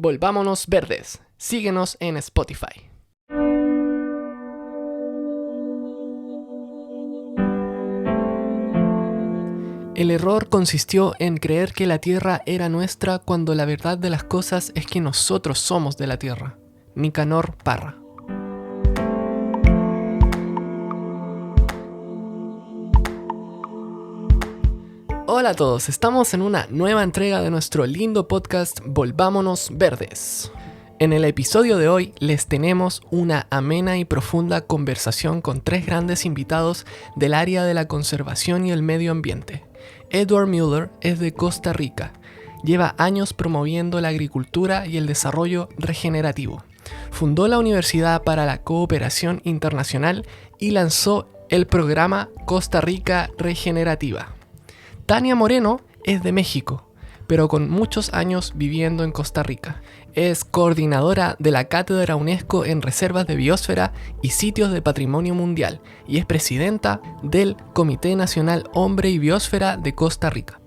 Volvámonos Verdes. Síguenos en Spotify. El error consistió en creer que la Tierra era nuestra cuando la verdad de las cosas es que nosotros somos de la Tierra. Nicanor Parra. Hola a todos, estamos en una nueva entrega de nuestro lindo podcast Volvámonos Verdes. En el episodio de hoy les tenemos una amena y profunda conversación con tres grandes invitados del área de la conservación y el medio ambiente. Edward Mueller es de Costa Rica. Lleva años promoviendo la agricultura y el desarrollo regenerativo. Fundó la Universidad para la Cooperación Internacional y lanzó el programa Costa Rica Regenerativa. Tania Moreno es de México, pero con muchos años viviendo en Costa Rica. Es coordinadora de la Cátedra UNESCO en Reservas de Biosfera y Sitios de Patrimonio Mundial y es presidenta del Comité Nacional Hombre y Biosfera de Costa Rica.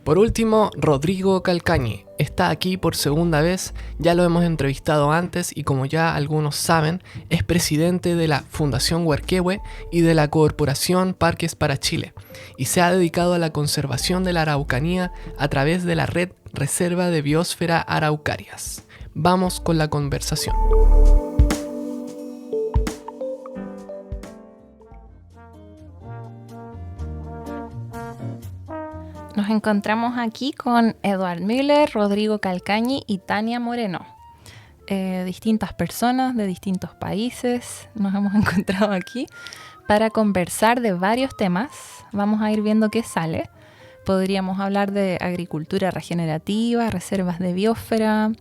Por último, Rodrigo Calcañi está aquí por segunda vez, ya lo hemos entrevistado antes y como ya algunos saben, es presidente de la Fundación Huerquehue y de la Corporación Parques para Chile y se ha dedicado a la conservación de la Araucanía a través de la red Reserva de Biosfera Araucarias. Vamos con la conversación. Nos encontramos aquí con Edward Mueller, Rodrigo Calcañi y Tania Moreno. Distintas personas de distintos países nos hemos encontrado aquí para conversar de varios temas. Vamos a ir viendo qué sale. Podríamos hablar de agricultura regenerativa, reservas de biosfera,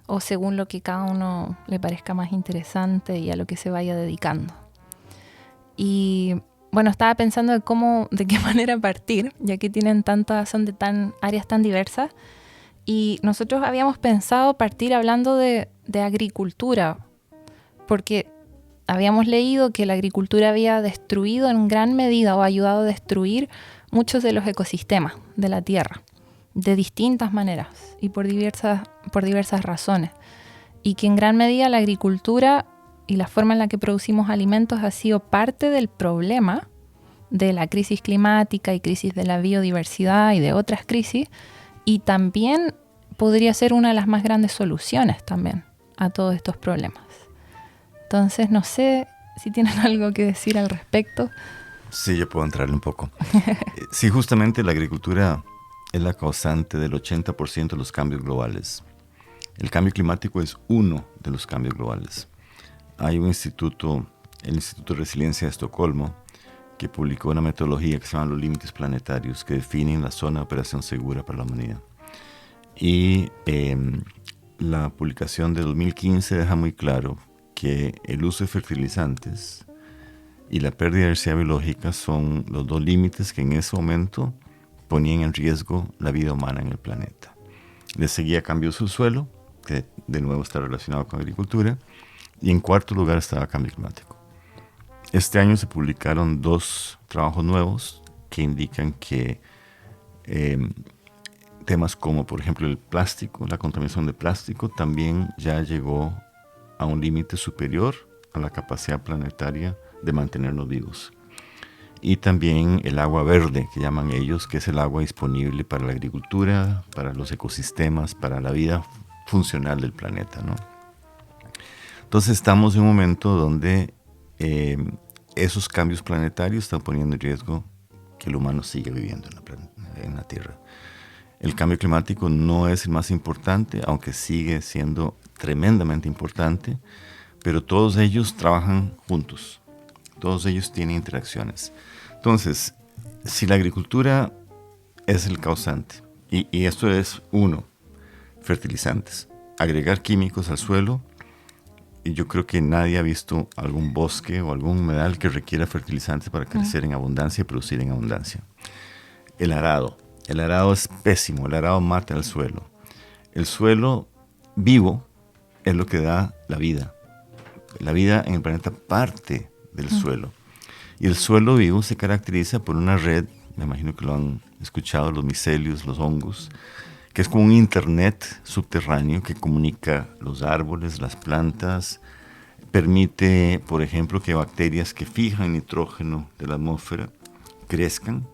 o según lo que cada uno le parezca más interesante y a lo que se vaya dedicando. Y bueno, estaba pensando de qué manera partir, ya que son de áreas tan diversas. Y nosotros habíamos pensado partir hablando de agricultura, porque habíamos leído que la agricultura había destruido en gran medida o ayudado a destruir muchos de los ecosistemas de la Tierra, de distintas maneras y por diversas razones. Y que en gran medida la agricultura y la forma en la que producimos alimentos ha sido parte del problema de la crisis climática y crisis de la biodiversidad y de otras crisis, y también podría ser una de las más grandes soluciones también a todos estos problemas. Entonces, no sé si tienen algo que decir al respecto. Sí, yo puedo entrarle un poco. Sí, justamente la agricultura es la causante del 80% de los cambios globales. El cambio climático es uno de los cambios globales. Hay un instituto, el Instituto de Resiliencia de Estocolmo, que publicó una metodología que se llama los límites planetarios, que definen la zona de operación segura para la humanidad. Y la publicación de 2015 deja muy claro que el uso de fertilizantes y la pérdida de diversidad biológica son los dos límites que en ese momento ponían en riesgo la vida humana en el planeta. Le seguía cambio de subsuelo, que de nuevo está relacionado con agricultura, y en cuarto lugar estaba cambio climático. Este año se publicaron 2 trabajos nuevos que indican que temas como, por ejemplo, el plástico, la contaminación de plástico, también ya llegó a un límite superior a la capacidad planetaria de mantenernos vivos. Y también el agua verde, que llaman ellos, que es el agua disponible para la agricultura, para los ecosistemas, para la vida funcional del planeta, ¿no? Entonces estamos en un momento donde esos cambios planetarios están poniendo en riesgo que el humano siga viviendo en la Tierra. El cambio climático no es el más importante, aunque sigue siendo tremendamente importante, pero todos ellos trabajan juntos, todos ellos tienen interacciones. Entonces, si la agricultura es el causante, y esto es uno, fertilizantes, agregar químicos al suelo, y yo creo que nadie ha visto algún bosque o algún humedal que requiera fertilizantes para crecer en abundancia y producir en abundancia. El arado es pésimo, el arado mata el suelo. El suelo vivo es lo que da la vida. La vida en el planeta parte del suelo. Y el suelo vivo se caracteriza por una red, me imagino que lo han escuchado, los micelios, los hongos, que es como un internet subterráneo que comunica los árboles, las plantas, permite, por ejemplo, que bacterias que fijan nitrógeno de la atmósfera crezcan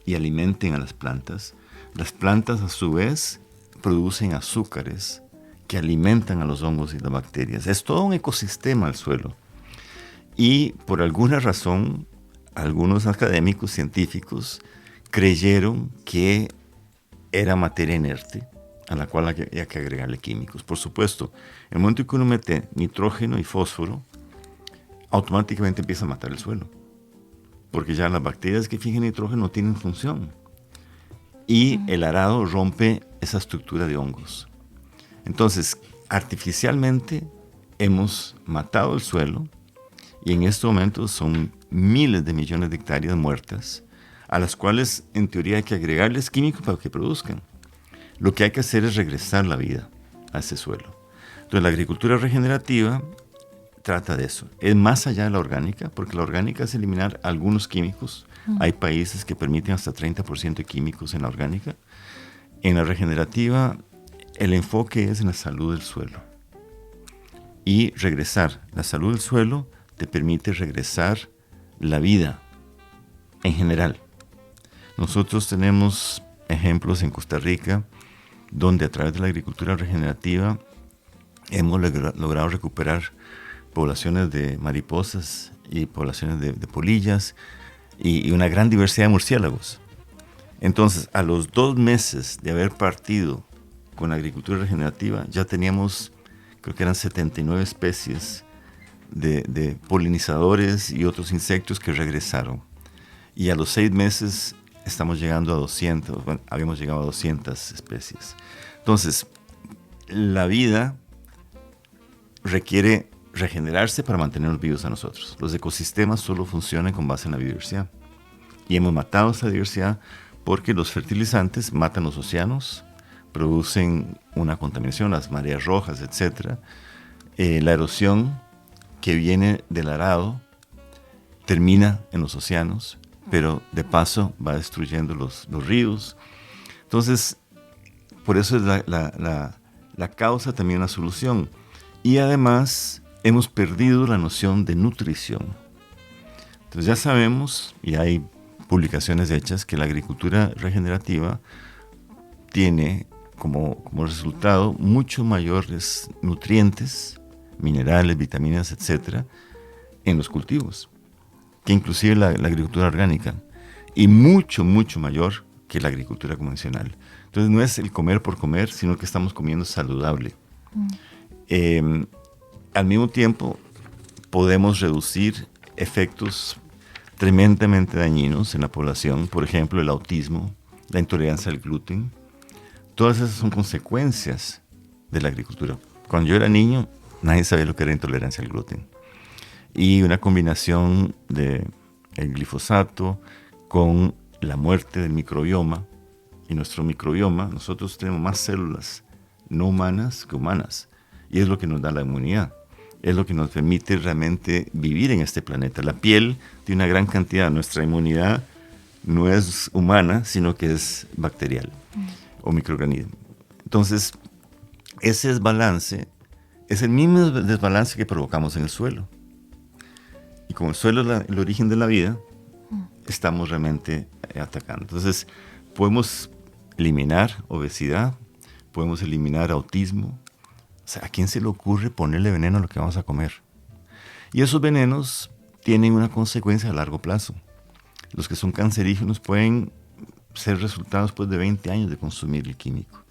y alimenten a las plantas. Las plantas, a su vez, producen azúcares que alimentan a los hongos y las bacterias. Es todo un ecosistema el suelo. Y por alguna razón, algunos académicos científicos creyeron que era materia inerte a la cual había que agregarle químicos. Por supuesto, en el momento en que uno mete nitrógeno y fósforo, automáticamente empieza a matar el suelo, porque ya las bacterias que fijan nitrógeno no tienen función. Y el arado rompe esa estructura de hongos. Entonces, artificialmente hemos matado el suelo y en este momento son miles de millones de hectáreas muertas, a las cuales en teoría hay que agregarles químicos para que produzcan. Lo que hay que hacer es regresar la vida a ese suelo. Entonces, la agricultura regenerativa trata de eso. Es más allá de la orgánica, porque la orgánica es eliminar algunos químicos. Hay países que permiten hasta 30% de químicos en la orgánica. En la regenerativa, el enfoque es en la salud del suelo. Y regresar la salud del suelo te permite regresar la vida en general. Nosotros tenemos ejemplos en Costa Rica donde a través de la agricultura regenerativa hemos logrado recuperar poblaciones de mariposas y poblaciones de polillas y una gran diversidad de murciélagos. Entonces, a los 2 meses de haber partido con la agricultura regenerativa, ya teníamos, creo que eran 79 especies de polinizadores y otros insectos que regresaron. Y a los 6 meses estamos llegando a 200, bueno, habíamos llegado a 200 especies. Entonces, la vida requiere regenerarse para mantenernos vivos a nosotros. Los ecosistemas solo funcionan con base en la biodiversidad. Y hemos matado esa diversidad porque los fertilizantes matan los océanos, producen una contaminación, las mareas rojas, etc. La erosión que viene del arado termina en los océanos, pero de paso va destruyendo los ríos. Entonces, por eso es la causa también la solución. Y además, hemos perdido la noción de nutrición. Entonces ya sabemos, y hay publicaciones hechas, que la agricultura regenerativa tiene como resultado mucho mayores nutrientes, minerales, vitaminas, etcétera, en los cultivos, que inclusive la agricultura orgánica, y mucho, mucho mayor que la agricultura convencional. Entonces no es el comer por comer, sino que estamos comiendo saludable. Al mismo tiempo, podemos reducir efectos tremendamente dañinos en la población, por ejemplo, el autismo, la intolerancia al gluten. Todas esas son consecuencias de la agricultura. Cuando yo era niño, nadie sabía lo que era intolerancia al gluten. Y una combinación de el glifosato con la muerte del microbioma. Y nuestro microbioma, nosotros tenemos más células no humanas que humanas. Y es lo que nos da la inmunidad. Es lo que nos permite realmente vivir en este planeta. La piel tiene una gran cantidad. Nuestra inmunidad no es humana, sino que es bacterial o microorganismo. Entonces, ese desbalance es el mismo desbalance que provocamos en el suelo. Y como el suelo es el origen de la vida, estamos realmente atacando. Entonces, podemos eliminar obesidad, podemos eliminar autismo. O sea, ¿a quién se le ocurre ponerle veneno a lo que vamos a comer? Y esos venenos tienen una consecuencia a largo plazo. Los que son cancerígenos pueden ser resultados después de 20 años de consumir el químico.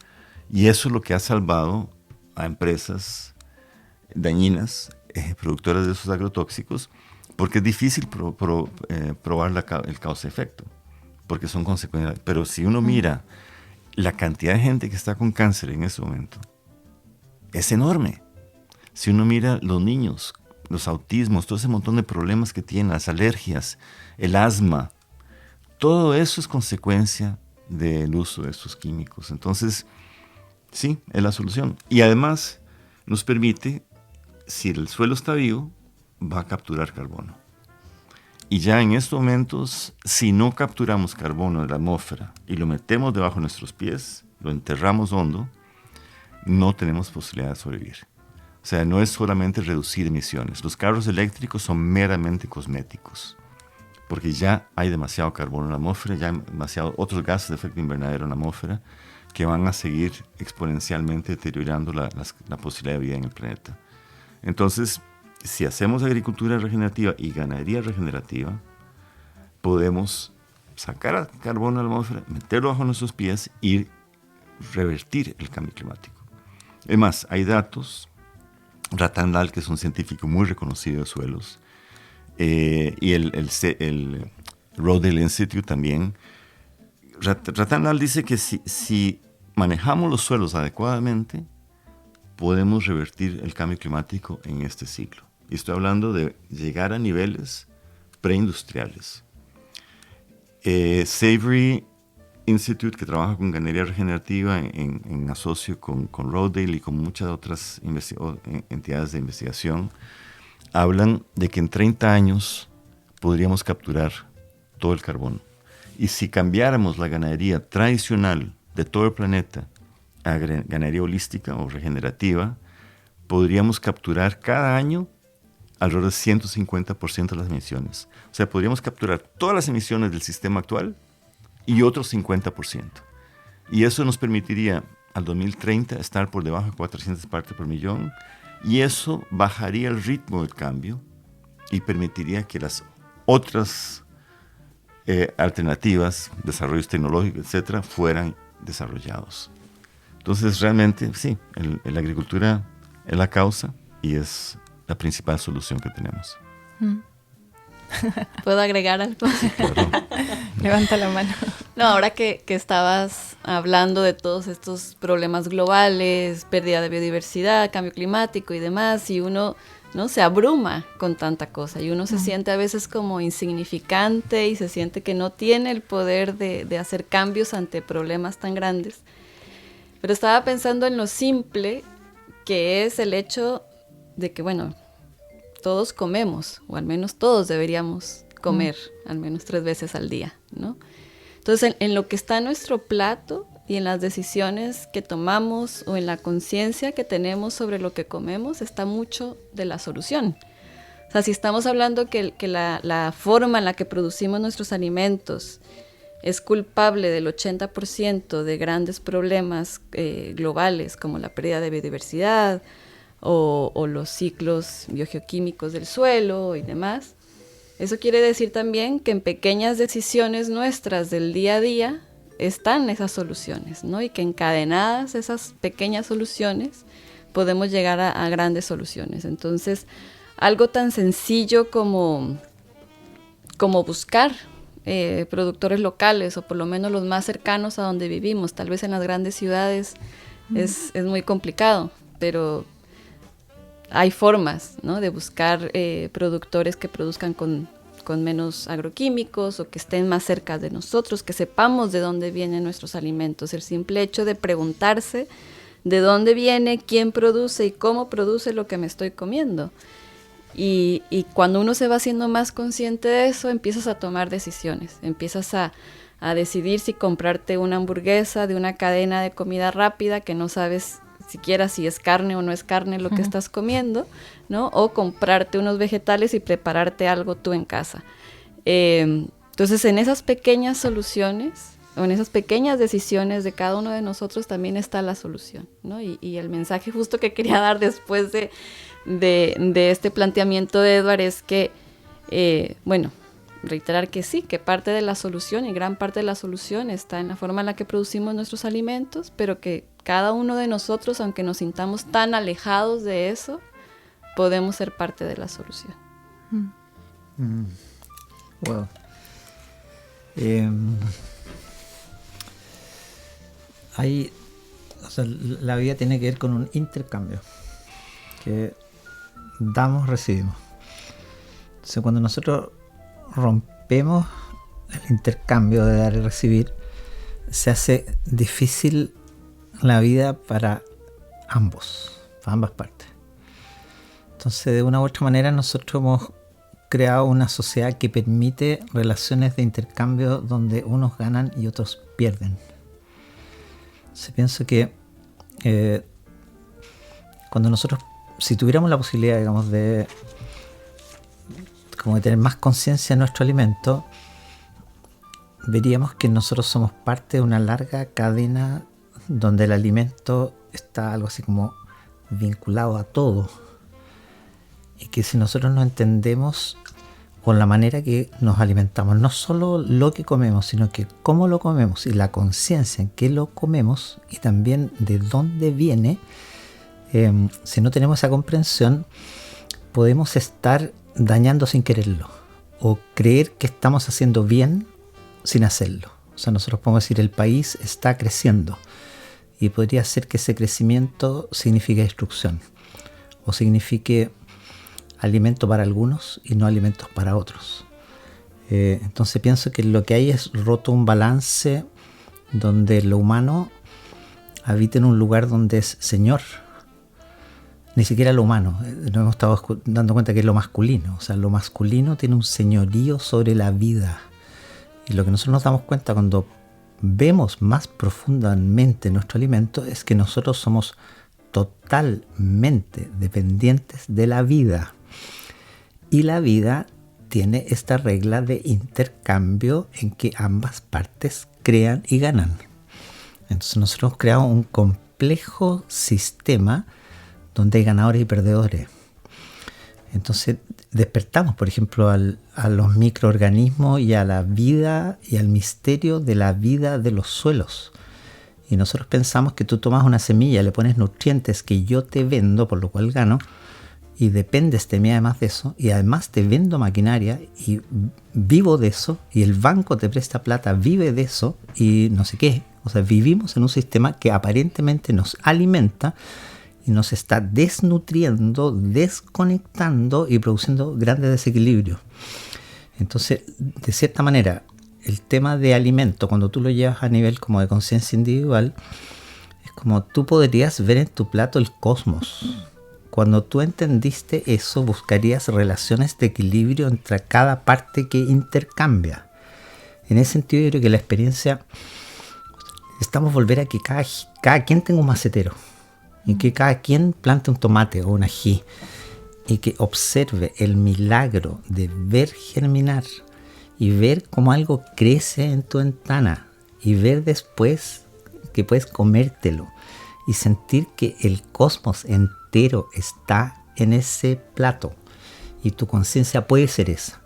Y eso es lo que ha salvado a empresas dañinas, productoras de esos agrotóxicos, porque es difícil probar el causa-efecto, porque son consecuencias. Pero si uno mira la cantidad de gente que está con cáncer en ese momento, es enorme. Si uno mira los niños, los autismos, todo ese montón de problemas que tienen, las alergias, el asma, todo eso es consecuencia del uso de estos químicos. Entonces, sí, es la solución. Y además nos permite, si el suelo está vivo, va a capturar carbono. Y ya en estos momentos, si no capturamos carbono de la atmósfera y lo metemos debajo de nuestros pies, lo enterramos hondo, no tenemos posibilidad de sobrevivir. O sea, no es solamente reducir emisiones. Los carros eléctricos son meramente cosméticos, porque ya hay demasiado carbono en la atmósfera, ya hay demasiados otros gases de efecto invernadero en la atmósfera que van a seguir exponencialmente deteriorando la posibilidad de vida en el planeta. Entonces, si hacemos agricultura regenerativa y ganadería regenerativa, podemos sacar carbono de la atmósfera, meterlo bajo nuestros pies y revertir el cambio climático. Es más, hay datos. Ratan Lal, que es un científico muy reconocido de suelos, y el Rodale Institute también. Ratan Lal dice que si manejamos los suelos adecuadamente, podemos revertir el cambio climático en este siglo. Y estoy hablando de llegar a niveles preindustriales. Savory Institute, que trabaja con ganadería regenerativa en asocio con Rodale y con muchas otras entidades de investigación, hablan de que en 30 años podríamos capturar todo el carbono. Y si cambiáramos la ganadería tradicional de todo el planeta a ganadería holística o regenerativa, podríamos capturar cada año alrededor del 150% de las emisiones. O sea, podríamos capturar todas las emisiones del sistema actual y otro 50%. Y eso nos permitiría al 2030 estar por debajo de 400 partes por millón, y eso bajaría el ritmo del cambio y permitiría que las otras alternativas, desarrollos tecnológicos, etcétera, fueran desarrollados. Entonces, realmente, sí, la agricultura es la causa y es la principal solución que tenemos. ¿Puedo agregar algo? Claro. Levanta la mano. No, ahora que estabas hablando de todos estos problemas globales, pérdida de biodiversidad, cambio climático y demás, y uno no se abruma con tanta cosa, y uno se siente a veces como insignificante y se siente que no tiene el poder de hacer cambios ante problemas tan grandes. Pero estaba pensando en lo simple que es el hecho de que, bueno, todos comemos, o al menos todos deberíamos comer al menos 3 veces al día, ¿no? Entonces, en lo que está en nuestro plato y en las decisiones que tomamos o en la conciencia que tenemos sobre lo que comemos está mucho de la solución. O sea, si estamos hablando que la forma en la que producimos nuestros alimentos es culpable del 80% de grandes problemas globales como la pérdida de biodiversidad o los ciclos biogeoquímicos del suelo y demás, eso quiere decir también que en pequeñas decisiones nuestras del día a día están esas soluciones, ¿no? Y que encadenadas esas pequeñas soluciones podemos llegar a grandes soluciones. Entonces, algo tan sencillo como buscar productores locales, o por lo menos los más cercanos a donde vivimos. Tal vez en las grandes ciudades es muy complicado, pero hay formas, ¿no?, de buscar productores que produzcan con menos agroquímicos o que estén más cerca de nosotros, que sepamos de dónde vienen nuestros alimentos. El simple hecho de preguntarse de dónde viene, quién produce y cómo produce lo que me estoy comiendo. Y cuando uno se va haciendo más consciente de eso, empiezas a tomar decisiones, empiezas a decidir si comprarte una hamburguesa de una cadena de comida rápida que no sabes siquiera si es carne o no es carne lo que estás comiendo, ¿no? O comprarte unos vegetales y prepararte algo tú en casa. Entonces, en esas pequeñas soluciones, o en esas pequeñas decisiones de cada uno de nosotros también está la solución, ¿no? Y el mensaje justo que quería dar después de este planteamiento de Edward es que, bueno, reiterar que sí, que parte de la solución y gran parte de la solución está en la forma en la que producimos nuestros alimentos, pero que cada uno de nosotros, aunque nos sintamos tan alejados de eso, podemos ser parte de la solución. Wow. La vida tiene que ver con un intercambio que damos, recibimos. Entonces, cuando nosotros rompemos el intercambio de dar y recibir, se hace difícil la vida para ambos, para ambas partes. Entonces, de una u otra manera, nosotros hemos creado una sociedad que permite relaciones de intercambio donde unos ganan y otros pierden. O Se piensa que cuando nosotros, si tuviéramos la posibilidad, digamos, de tener más conciencia de nuestro alimento, veríamos que nosotros somos parte de una larga cadena donde el alimento está algo así como vinculado a todo. Y que si nosotros no entendemos con la manera que nos alimentamos, no solo lo que comemos, sino que cómo lo comemos y la conciencia en que lo comemos y también de dónde viene, si no tenemos esa comprensión, podemos estar dañando sin quererlo o creer que estamos haciendo bien sin hacerlo. O sea, nosotros podemos decir el país está creciendo y podría ser que ese crecimiento signifique destrucción o signifique alimento para algunos y no alimentos para otros. Entonces pienso que lo que hay es roto un balance donde lo humano habita en un lugar donde es señor. Ni siquiera lo humano, nos hemos estado dando cuenta que es lo masculino. O sea, lo masculino tiene un señorío sobre la vida. Y lo que nosotros nos damos cuenta cuando vemos más profundamente nuestro alimento es que nosotros somos totalmente dependientes de la vida. Y la vida tiene esta regla de intercambio en que ambas partes crean y ganan. Entonces nosotros hemos creado un complejo sistema donde hay ganadores y perdedores. Entonces despertamos, por ejemplo, a los microorganismos y a la vida y al misterio de la vida de los suelos. Y nosotros pensamos que tú tomas una semilla, le pones nutrientes que yo te vendo, por lo cual gano, y dependes de mí además de eso, y además te vendo maquinaria y vivo de eso, y el banco te presta plata, vive de eso, y no sé qué. O sea, vivimos en un sistema que aparentemente nos alimenta y nos está desnutriendo, desconectando y produciendo grandes desequilibrios. Entonces, de cierta manera, el tema de alimento, cuando tú lo llevas a nivel como de conciencia individual, es como tú podrías ver en tu plato el cosmos. Cuando tú entendiste eso, buscarías relaciones de equilibrio entre cada parte que intercambia. En ese sentido, yo creo que la experiencia, estamos volver a que cada quien tenga un macetero, y que cada quien plante un tomate o un ají, y que observe el milagro de ver germinar, y ver cómo algo crece en tu ventana, y ver después que puedes comértelo, y sentir que el cosmos entero está en ese plato, y tu conciencia puede ser esa.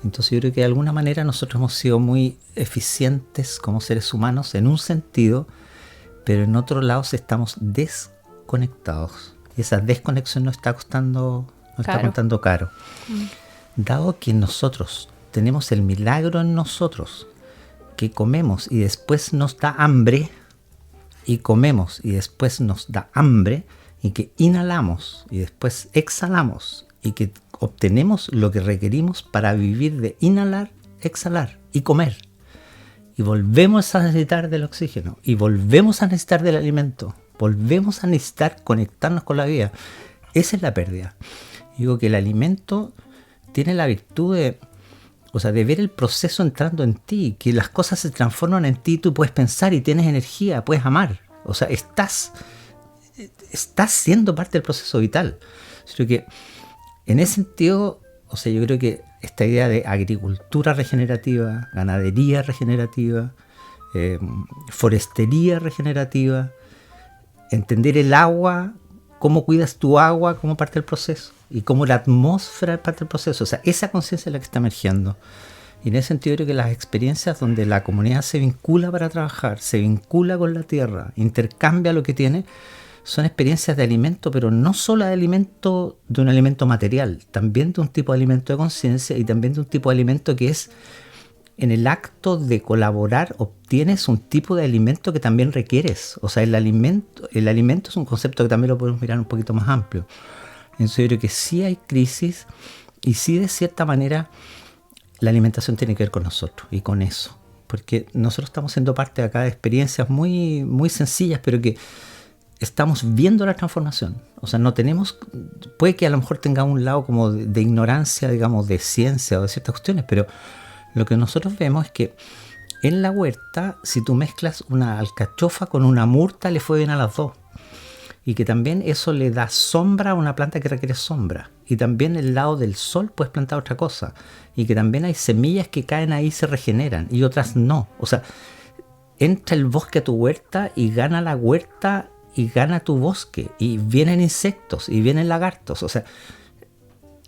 Entonces yo creo que de alguna manera nosotros hemos sido muy eficientes como seres humanos en un sentido, pero en otro lado estamos desconectados. Y esa desconexión nos está costando caro. Dado que nosotros tenemos el milagro en nosotros, que comemos y después nos da hambre, y comemos y después nos da hambre, y que inhalamos y después exhalamos, y que obtenemos lo que requerimos para vivir de inhalar, exhalar y comer. Y volvemos a necesitar del oxígeno, y volvemos a necesitar del alimento, volvemos a necesitar conectarnos con la vida. Esa es la pérdida. Digo que el alimento tiene la virtud de ver el proceso entrando en ti, que las cosas se transforman en ti, tú puedes pensar y tienes energía, puedes amar. O sea, estás siendo parte del proceso vital. Creo que en ese sentido, yo creo que esta idea de agricultura regenerativa, ganadería regenerativa, forestería regenerativa, entender el agua, cómo cuidas tu agua como parte del proceso, y cómo la atmósfera es parte del proceso. O sea, esa conciencia es la que está emergiendo. Y en ese sentido creo que las experiencias donde la comunidad se vincula para trabajar, se vincula con la tierra, intercambia lo que tiene, son experiencias de alimento, pero no solo de alimento, de un alimento material, también de un tipo de alimento de conciencia, y también de un tipo de alimento que es, en el acto de colaborar, obtienes un tipo de alimento que también requieres. O sea, el alimento es un concepto que también lo podemos mirar un poquito más amplio. Entonces yo creo que sí hay crisis, y sí, de cierta manera, la alimentación tiene que ver con nosotros y con eso. Porque nosotros estamos siendo parte de acá de experiencias muy, muy sencillas, pero que estamos viendo la transformación. O sea, no tenemos, puede que a lo mejor tenga un lado como de ignorancia, digamos, de ciencia o de ciertas cuestiones, pero lo que nosotros vemos es que en la huerta, si tú mezclas una alcachofa con una murta, le fue bien a las dos. Y que también eso le da sombra a una planta que requiere sombra. Y también el lado del sol puedes plantar otra cosa. Y que también hay semillas que caen ahí y se regeneran y otras no. O sea, entra el bosque a tu huerta y gana la huerta y gana tu bosque. Y vienen insectos y vienen lagartos. O sea,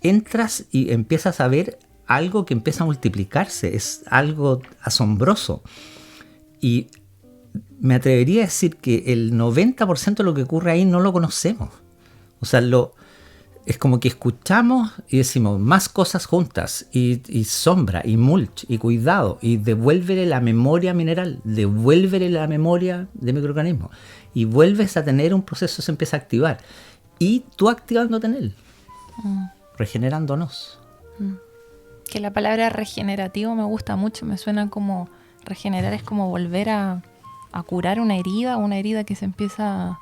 entras y empiezas a ver algo que empieza a multiplicarse. Es algo asombroso. Y me atrevería a decir que el 90% de lo que ocurre ahí no lo conocemos. O sea, es como que escuchamos y decimos más cosas juntas, y sombra, y mulch, y cuidado, y devuélvele la memoria mineral, devuélvele la memoria de microorganismos, y vuelves a tener un proceso, se empieza a activar. Y tú activándote en él, regenerándonos. Que la palabra regenerativo me gusta mucho, me suena como regenerar es como volver a curar una herida que se empieza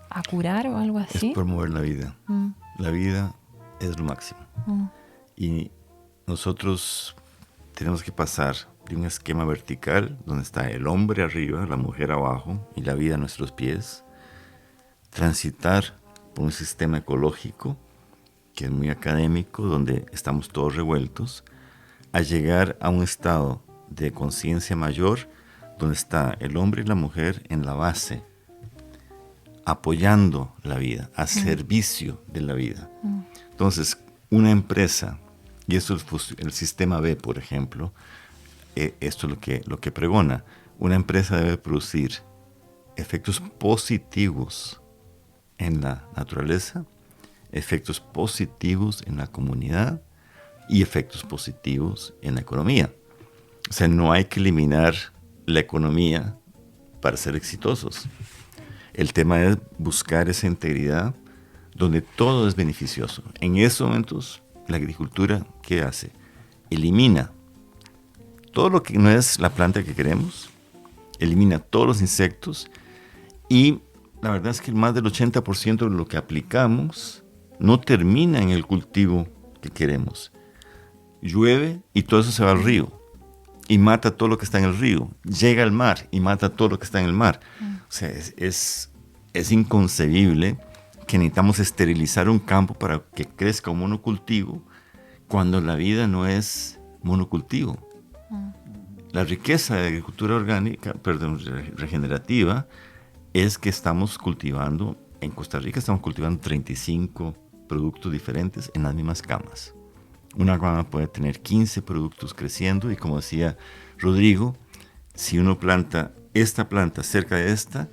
a curar o algo así. Es promover la vida. La vida es lo máximo. Y nosotros tenemos que pasar de un esquema vertical donde está el hombre arriba, la mujer abajo y la vida a nuestros pies, transitar por un sistema ecológico que es muy académico, donde estamos todos revueltos, a llegar a un estado de conciencia mayor donde está el hombre y la mujer en la base, apoyando la vida, a servicio de la vida. Entonces, una empresa, y esto es el sistema B, por ejemplo, esto es lo que pregona, una empresa debe producir efectos positivos en la naturaleza, efectos positivos en la comunidad y efectos positivos en la economía. O sea, no hay que eliminar la economía para ser exitosos. El tema es buscar esa integridad donde todo es beneficioso. En esos momentos, la agricultura, ¿qué hace? Elimina todo lo que no es la planta que queremos, elimina todos los insectos, y la verdad es que más del 80% de lo que aplicamos no termina en el cultivo que queremos. Llueve y todo eso se va al río y mata todo lo que está en el río. Llega al mar y mata todo lo que está en el mar. O sea, es inconcebible que necesitamos esterilizar un campo para que crezca un monocultivo cuando la vida no es monocultivo. La riqueza de agricultura regenerativa es que estamos cultivando, en Costa Rica estamos cultivando 35 productos diferentes en las mismas camas. Una cama puede tener 15 productos creciendo, y como decía Rodrigo, si uno planta esta planta cerca de esta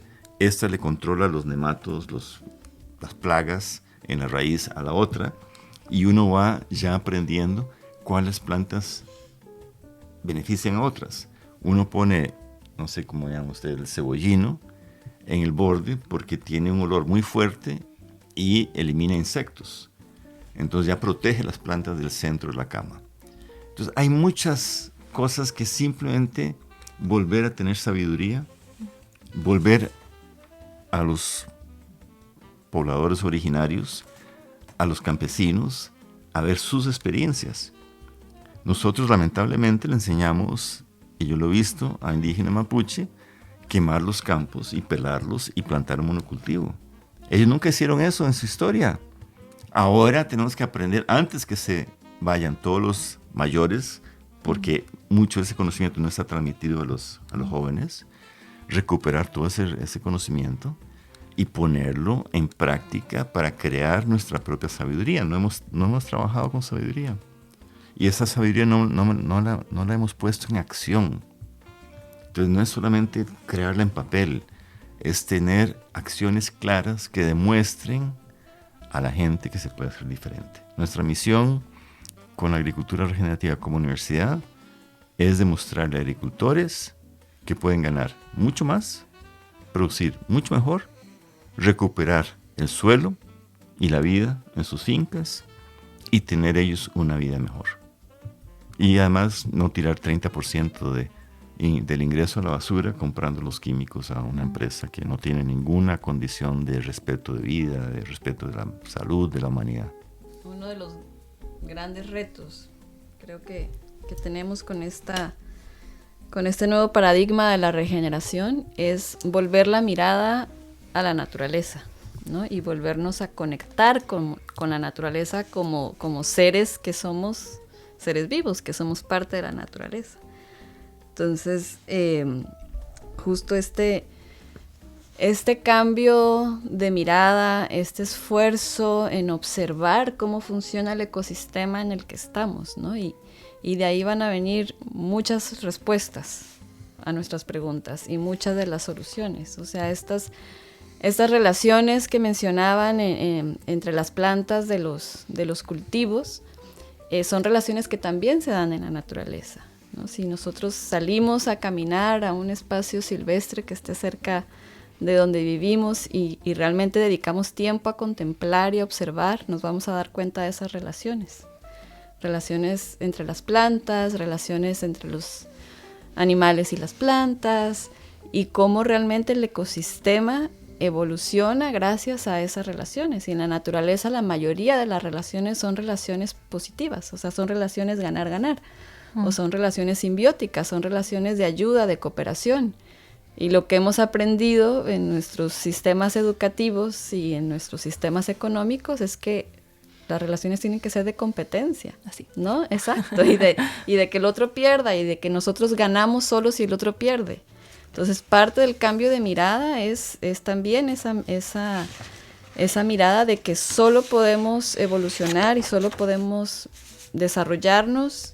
le controla los nematodos, las plagas en la raíz a la otra, y uno va ya aprendiendo cuáles plantas benefician a otras. Uno pone, no sé cómo llaman ustedes, el cebollino en el borde porque tiene un olor muy fuerte y elimina insectos. Entonces ya protege las plantas del centro de la cama. Entonces hay muchas cosas que simplemente volver a tener sabiduría, volver a los pobladores originarios, a los campesinos, a ver sus experiencias. Nosotros lamentablemente le enseñamos, y yo lo he visto, a indígenas mapuche, quemar los campos y pelarlos y plantar un monocultivo. Ellos nunca hicieron eso en su historia. Ahora tenemos que aprender, antes que se vayan todos los mayores, porque mucho de ese conocimiento no está transmitido a los jóvenes, recuperar todo ese conocimiento y ponerlo en práctica para crear nuestra propia sabiduría. No hemos trabajado con sabiduría. Y esa sabiduría no la hemos puesto en acción. Entonces no es solamente crearla en papel, es tener acciones claras que demuestren a la gente que se puede hacer diferente. Nuestra misión con la agricultura regenerativa como universidad es demostrarle a agricultores que pueden ganar mucho más, producir mucho mejor, recuperar el suelo y la vida en sus fincas y tener ellos una vida mejor. Y además no tirar 30% del ingreso a la basura comprando los químicos a una empresa que no tiene ninguna condición de respeto de vida, de respeto de la salud de la humanidad. Uno de los grandes retos creo que tenemos con esta con este nuevo paradigma de la regeneración es volver la mirada a la naturaleza, ¿no? Y volvernos a conectar con la naturaleza como seres que somos, seres vivos, que somos parte de la naturaleza. Entonces, justo este cambio de mirada, este esfuerzo en observar cómo funciona el ecosistema en el que estamos, ¿no? Y de ahí van a venir muchas respuestas a nuestras preguntas y muchas de las soluciones. O sea, estas relaciones que mencionaban entre las plantas de los cultivos son relaciones que también se dan en la naturaleza, ¿no? Si nosotros salimos a caminar a un espacio silvestre que esté cerca de donde vivimos y realmente dedicamos tiempo a contemplar y a observar, nos vamos a dar cuenta de esas relaciones. Relaciones entre las plantas, relaciones entre los animales y las plantas, y cómo realmente el ecosistema evoluciona gracias a esas relaciones. Y en la naturaleza la mayoría de las relaciones son relaciones positivas, o sea, son relaciones ganar-ganar, o son relaciones simbióticas, son relaciones de ayuda, de cooperación. Y lo que hemos aprendido en nuestros sistemas educativos y en nuestros sistemas económicos es que las relaciones tienen que ser de competencia, Así. ¿no? Exacto, y de que el otro pierda, y de que nosotros ganamos solo si el otro pierde. Entonces, parte del cambio de mirada es también esa mirada de que solo podemos evolucionar y solo podemos desarrollarnos,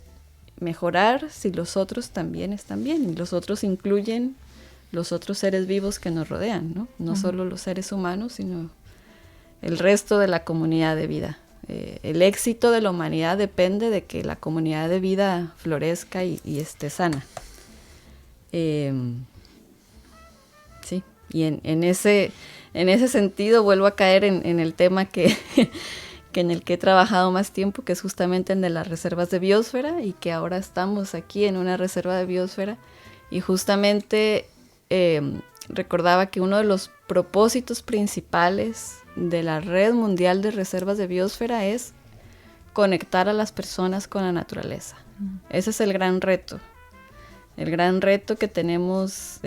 mejorar, si los otros también están bien. Y los otros incluyen los otros seres vivos que nos rodean, ¿no? No solo los seres humanos, sino el resto de la comunidad de vida. El éxito de la humanidad depende de que la comunidad de vida florezca y esté sana. Sí, y en ese sentido vuelvo a caer en el tema que en el que he trabajado más tiempo, que es justamente el de las reservas de biosfera, y que ahora estamos aquí en una reserva de biosfera, y justamente recordaba que uno de los propósitos principales de la Red Mundial de Reservas de Biosfera es conectar a las personas con la naturaleza. Ese es el gran reto que tenemos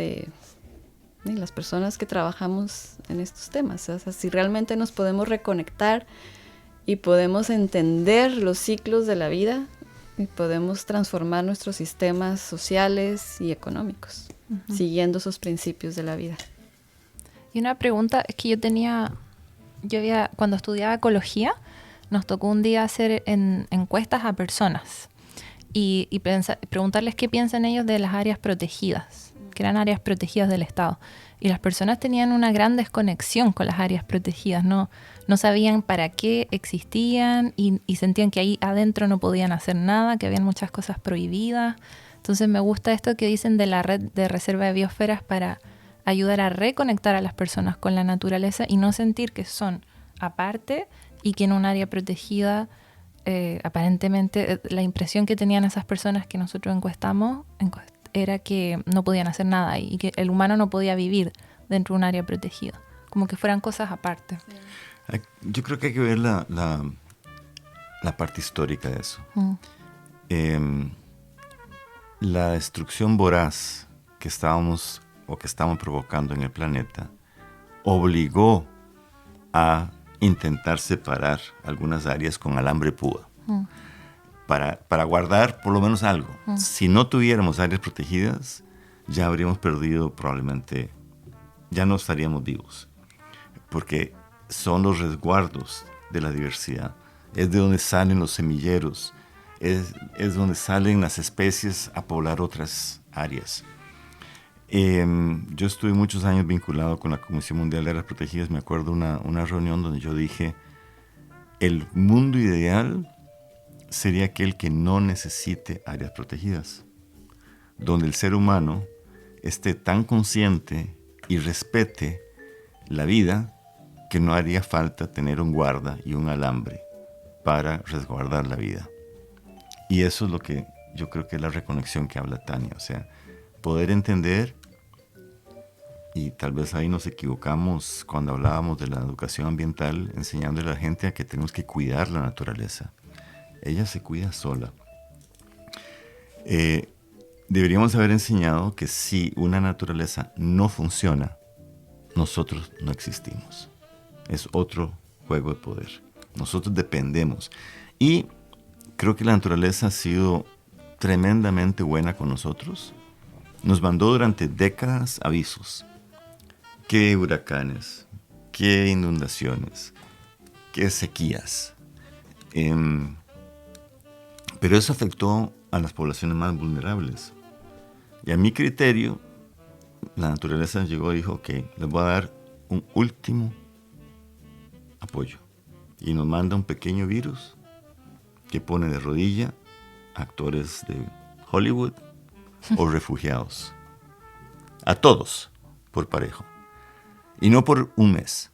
las personas que trabajamos en estos temas. O sea, si realmente nos podemos reconectar y podemos entender los ciclos de la vida, y podemos transformar nuestros sistemas sociales y económicos, siguiendo esos principios de la vida. Y una pregunta es que cuando estudiaba ecología, nos tocó un día hacer encuestas a personas y preguntarles qué piensan ellos de las áreas protegidas, que eran áreas protegidas del Estado. Y las personas tenían una gran desconexión con las áreas protegidas, no sabían para qué existían y sentían que ahí adentro no podían hacer nada, que habían muchas cosas prohibidas. Entonces me gusta esto que dicen de la red de reserva de biosferas para ayudar a reconectar a las personas con la naturaleza y no sentir que son aparte y que en un área protegida aparentemente la impresión que tenían esas personas que nosotros encuestamos era que no podían hacer nada y que el humano no podía vivir dentro de un área protegida, como que fueran cosas aparte. Yo creo que hay que ver la parte histórica de eso. La destrucción voraz que estamos provocando en el planeta obligó a intentar separar algunas áreas con alambre púa para guardar por lo menos algo. Si no tuviéramos áreas protegidas, ya habríamos perdido probablemente, ya no estaríamos vivos, porque son los resguardos de la diversidad. Es de donde salen los semilleros, es donde salen las especies a poblar otras áreas. Yo estuve muchos años vinculado con la Comisión Mundial de Áreas Protegidas. Me acuerdo una reunión donde yo dije, el mundo ideal sería aquel que no necesite áreas protegidas, donde el ser humano esté tan consciente y respete la vida que no haría falta tener un guarda y un alambre para resguardar la vida. Y eso es lo que yo creo que es la reconexión que habla Tania, o sea, poder entender, y tal vez ahí nos equivocamos cuando hablábamos de la educación ambiental, enseñándole a la gente a que tenemos que cuidar la naturaleza. Ella se cuida sola. deberíamos haber enseñado que si una naturaleza no funciona, nosotros no existimos. Es otro juego de poder. Nosotros dependemos. Y creo que la naturaleza ha sido tremendamente buena con nosotros. Nos mandó durante décadas avisos. Qué huracanes, qué inundaciones, qué sequías. Pero eso afectó a las poblaciones más vulnerables. Y a mi criterio, la naturaleza llegó y dijo, ok, les voy a dar un último apoyo. Y nos manda un pequeño virus que pone de rodilla a actores de Hollywood o refugiados. A todos, por parejo. Y no por un mes.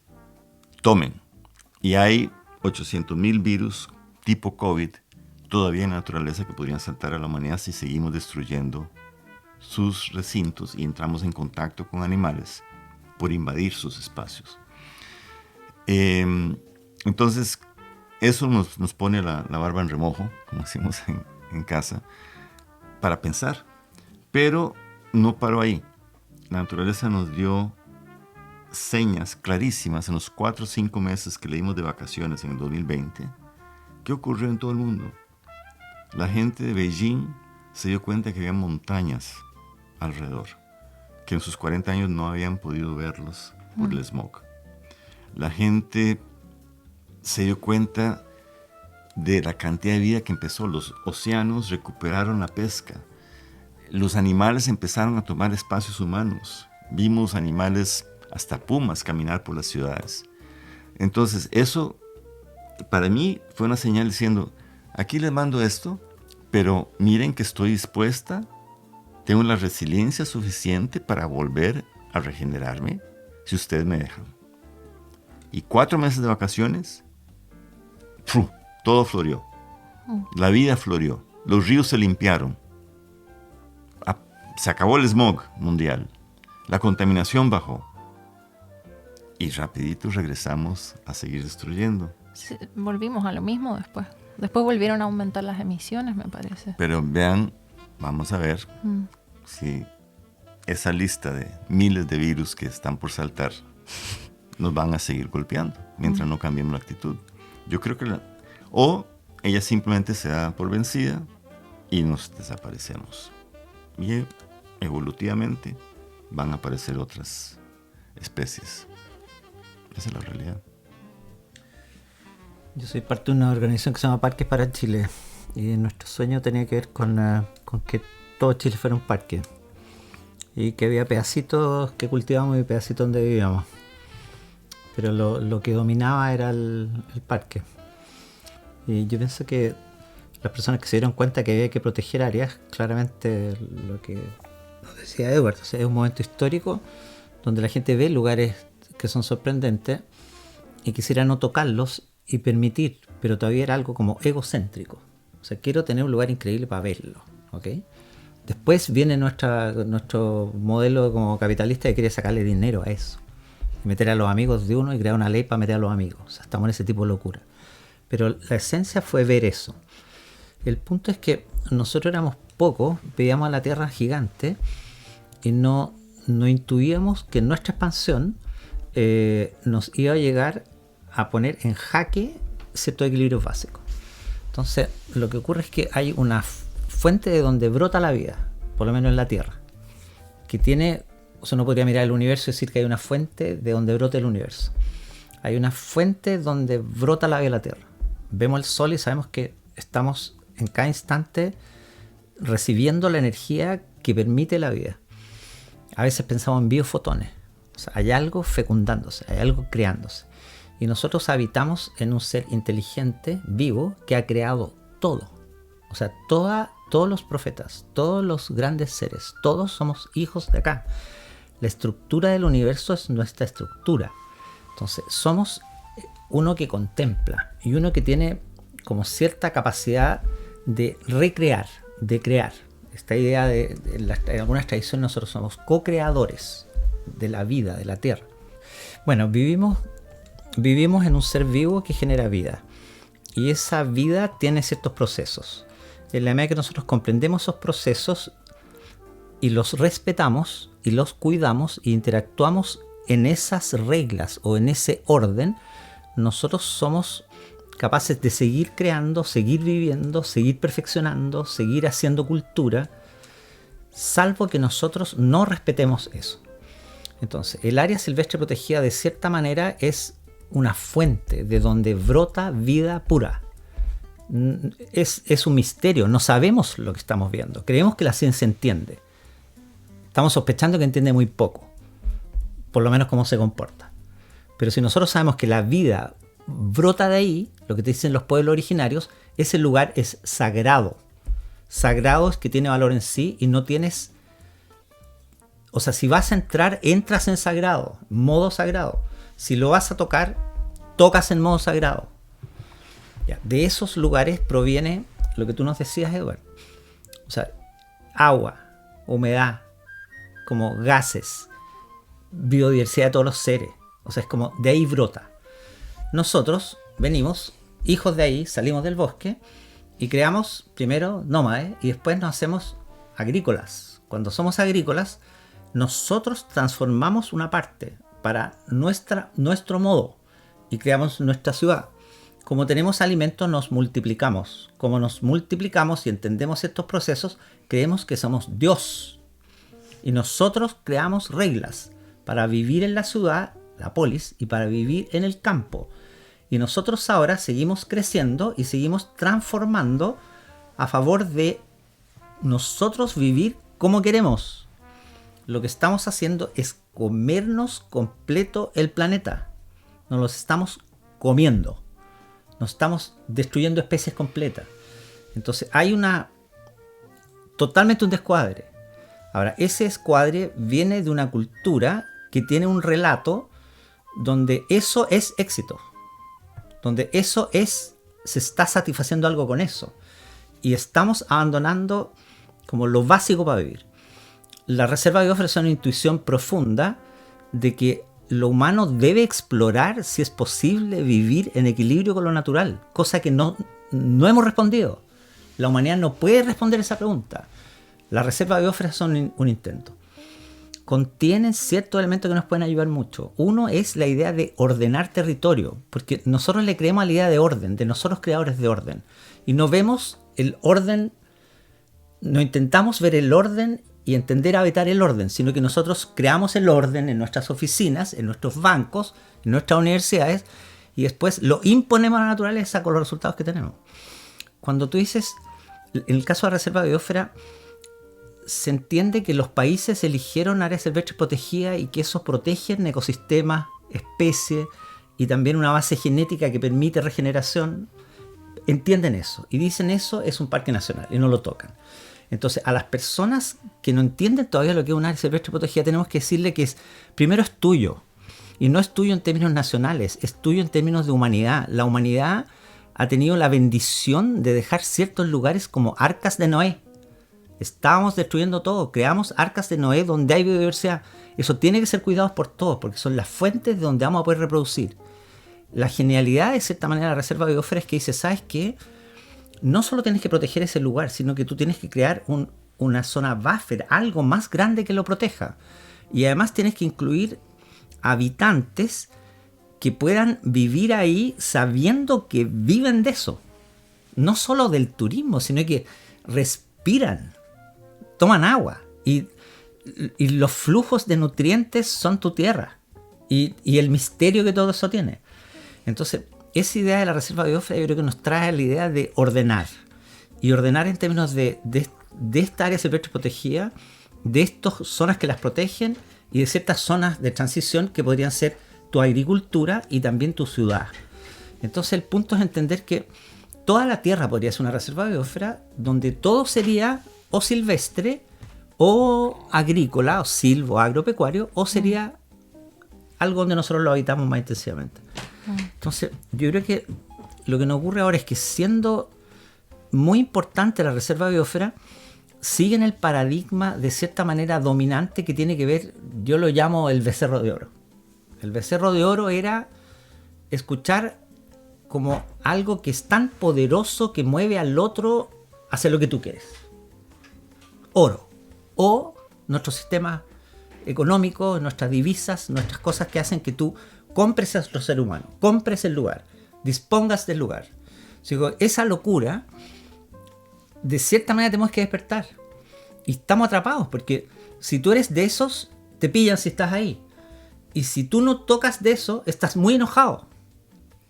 Tomen. Y hay 800,000 virus tipo COVID todavía en la naturaleza que podrían saltar a la humanidad si seguimos destruyendo sus recintos y entramos en contacto con animales por invadir sus espacios. Entonces, eso nos pone la barba en remojo, como decimos en casa, para pensar. Pero no paró ahí. La naturaleza nos dio señas clarísimas en los 4 o 5 meses que leímos de vacaciones en el 2020. ¿Qué ocurrió en todo el mundo? La gente de Beijing se dio cuenta que había montañas alrededor, que en sus 40 años no habían podido verlos por el smog. La gente se dio cuenta de la cantidad de vida que empezó. Los océanos recuperaron la pesca. Los animales empezaron a tomar espacios humanos. Vimos animales, hasta pumas, caminar por las ciudades. Entonces, eso para mí fue una señal diciendo, aquí les mando esto, pero miren que estoy dispuesta, tengo la resiliencia suficiente para volver a regenerarme, si ustedes me dejan. Y 4 meses de vacaciones, todo florió. La vida florió. Los ríos se limpiaron. Se acabó el smog mundial. La contaminación bajó. Y rapidito regresamos a seguir destruyendo. Sí, volvimos a lo mismo después. Después volvieron a aumentar las emisiones, me parece. Pero vean, vamos a ver si esa lista de miles de virus que están por saltar nos van a seguir golpeando mientras no cambiemos la actitud. Yo creo que o ella simplemente se da por vencida y nos desaparecemos. Y evolutivamente van a aparecer otras especies. Esa es la realidad. Yo soy parte de una organización que se llama Parques para Chile y nuestro sueño tenía que ver con que todo Chile fuera un parque y que había pedacitos que cultivábamos y pedacitos donde vivíamos, pero lo que dominaba era el parque. Y yo pienso que las personas que se dieron cuenta que había que proteger áreas, claramente lo que nos decía Edward, o sea, es un momento histórico donde la gente ve lugares que son sorprendentes y quisiera no tocarlos y permitir, pero todavía era algo como egocéntrico. O sea, quiero tener un lugar increíble para verlo, ¿ok? Después viene nuestro modelo como capitalista que quiere sacarle dinero a eso. Y meter a los amigos de uno y crear una ley para meter a los amigos. O sea, estamos en ese tipo de locura. Pero la esencia fue ver eso. El punto es que nosotros éramos pocos, veíamos a la Tierra gigante y no intuíamos que nuestra expansión nos iba a llegar a poner en jaque ciertos equilibrios básicos. Entonces, lo que ocurre es que hay una fuente de donde brota la vida, por lo menos en la Tierra, que tiene, o sea, uno podría mirar el universo y decir que hay una fuente de donde brota el universo. Hay una fuente donde brota la vida de la Tierra. Vemos el Sol y sabemos que estamos en cada instante recibiendo la energía que permite la vida. A veces pensamos en biofotones. O sea, hay algo fecundándose, hay algo creándose. Y nosotros habitamos en un ser inteligente, vivo, que ha creado todo. O sea, todos los profetas, todos los grandes seres, todos somos hijos de acá. La estructura del universo es nuestra estructura. Entonces, somos uno que contempla y uno que tiene como cierta capacidad de recrear, de crear. Esta idea en algunas tradiciones nosotros somos co-creadores de la vida, de la Tierra. Bueno, vivimos en un ser vivo que genera vida. Y esa vida tiene ciertos procesos. En la medida que nosotros comprendemos esos procesos, y los respetamos y los cuidamos e interactuamos en esas reglas o en ese orden, nosotros somos capaces de seguir creando, seguir viviendo, seguir perfeccionando, seguir haciendo cultura, salvo que nosotros no respetemos eso. Entonces, el área silvestre protegida de cierta manera es una fuente de donde brota vida pura. Es un misterio, no sabemos lo que estamos viendo. Creemos que la ciencia entiende. Estamos sospechando que entiende muy poco, por lo menos cómo se comporta. Pero si nosotros sabemos que la vida brota de ahí, lo que te dicen los pueblos originarios, ese lugar es sagrado. Sagrado es que tiene valor en sí y no tienes... O sea, si vas a entrar, entras en sagrado, modo sagrado. Si lo vas a tocar, tocas en modo sagrado. Ya, de esos lugares proviene lo que tú nos decías, Edward. O sea, agua, humedad, como gases, biodiversidad de todos los seres. O sea, es como de ahí brota. Nosotros venimos, hijos de ahí, salimos del bosque y creamos primero nómades y después nos hacemos agrícolas. Cuando somos agrícolas, nosotros transformamos una parte para nuestro modo y creamos nuestra ciudad. Como tenemos alimentos, nos multiplicamos. Como nos multiplicamos y entendemos estos procesos, creemos que somos Dios. Y nosotros creamos reglas para vivir en la ciudad, la polis, y para vivir en el campo. Y nosotros ahora seguimos creciendo y seguimos transformando a favor de nosotros vivir como queremos. Lo que estamos haciendo es comernos completo el planeta. Nos los estamos comiendo. Nos estamos destruyendo especies completas. Entonces hay totalmente un descuadre. Ahora, ese descuadre viene de una cultura que tiene un relato donde eso es éxito. Donde eso se está satisfaciendo algo con eso. Y estamos abandonando como lo básico para vivir. La reserva biosfera es una intuición profunda de que lo humano debe explorar si es posible vivir en equilibrio con lo natural, cosa que no hemos respondido. La humanidad no puede responder esa pregunta. Las reservas biosferas son un intento. Contienen ciertos elementos que nos pueden ayudar mucho. Uno es la idea de ordenar territorio, porque nosotros le creemos a la idea de orden, de nosotros creadores de orden, y no vemos el orden, no intentamos ver el orden y entender a habitar el orden, sino que nosotros creamos el orden en nuestras oficinas, en nuestros bancos, en nuestras universidades, y después lo imponemos a la naturaleza con los resultados que tenemos. Cuando tú dices, en el caso de la reserva biosfera, se entiende que los países eligieron áreas silvestres protegidas y que eso protegen ecosistemas, especies y también una base genética que permite regeneración. Entienden eso y dicen eso es un parque nacional y no lo tocan. Entonces, a las personas que no entienden todavía lo que es un área silvestre protegida, tenemos que decirle que primero es tuyo. Y no es tuyo en términos nacionales, es tuyo en términos de humanidad. La humanidad ha tenido la bendición de dejar ciertos lugares como arcas de Noé. Estábamos destruyendo todo, creamos arcas de Noé donde hay biodiversidad. Eso tiene que ser cuidado por todos, porque son las fuentes de donde vamos a poder reproducir. La genialidad, de cierta manera, de la reserva biosfera es que dice, ¿sabes qué? No solo tienes que proteger ese lugar, sino que tú tienes que crear una zona buffer, algo más grande que lo proteja. Y además tienes que incluir habitantes que puedan vivir ahí sabiendo que viven de eso. No solo del turismo, sino que respiran, toman agua y los flujos de nutrientes son tu tierra y el misterio que todo eso tiene. Entonces, esa idea de la reserva biosfera yo creo que nos trae la idea de ordenar. Y ordenar en términos de esta área silvestre protegida, de estas zonas que las protegen y de ciertas zonas de transición que podrían ser tu agricultura y también tu ciudad. Entonces el punto es entender que toda la tierra podría ser una reserva biosfera donde todo sería o silvestre o agrícola o silvo, agropecuario, o sería algo donde nosotros lo habitamos más intensivamente. Entonces, yo creo que lo que nos ocurre ahora es que siendo muy importante la reserva biosfera, sigue en el paradigma de cierta manera dominante que tiene que ver, yo lo llamo el becerro de oro. El becerro de oro era escuchar como algo que es tan poderoso que mueve al otro hacia lo que tú quieres. Oro. O nuestro sistema económico, nuestras divisas, nuestras cosas que hacen que tú compres a otro ser humano, compres el lugar, dispongas del lugar. Digo, esa locura, de cierta manera tenemos que despertar. Y estamos atrapados, porque si tú eres de esos, te pillan si estás ahí. Y si tú no tocas de eso, estás muy enojado.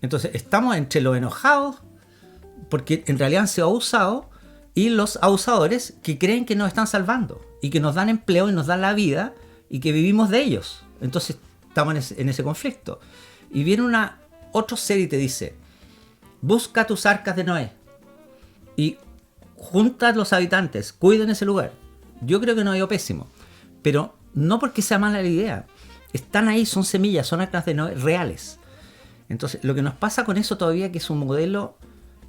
Entonces estamos entre los enojados, porque en realidad han sido abusados, y los abusadores que creen que nos están salvando, y que nos dan empleo y nos dan la vida, y que vivimos de ellos. Entonces estamos en ese conflicto. Y viene otro ser y te dice, busca tus arcas de Noé, y junta a los habitantes, cuiden ese lugar. Yo creo que no ha ido pésimo, pero no porque sea mala la idea. Están ahí, son semillas, son arcas de Noé reales. Entonces, lo que nos pasa con eso todavía, que es un modelo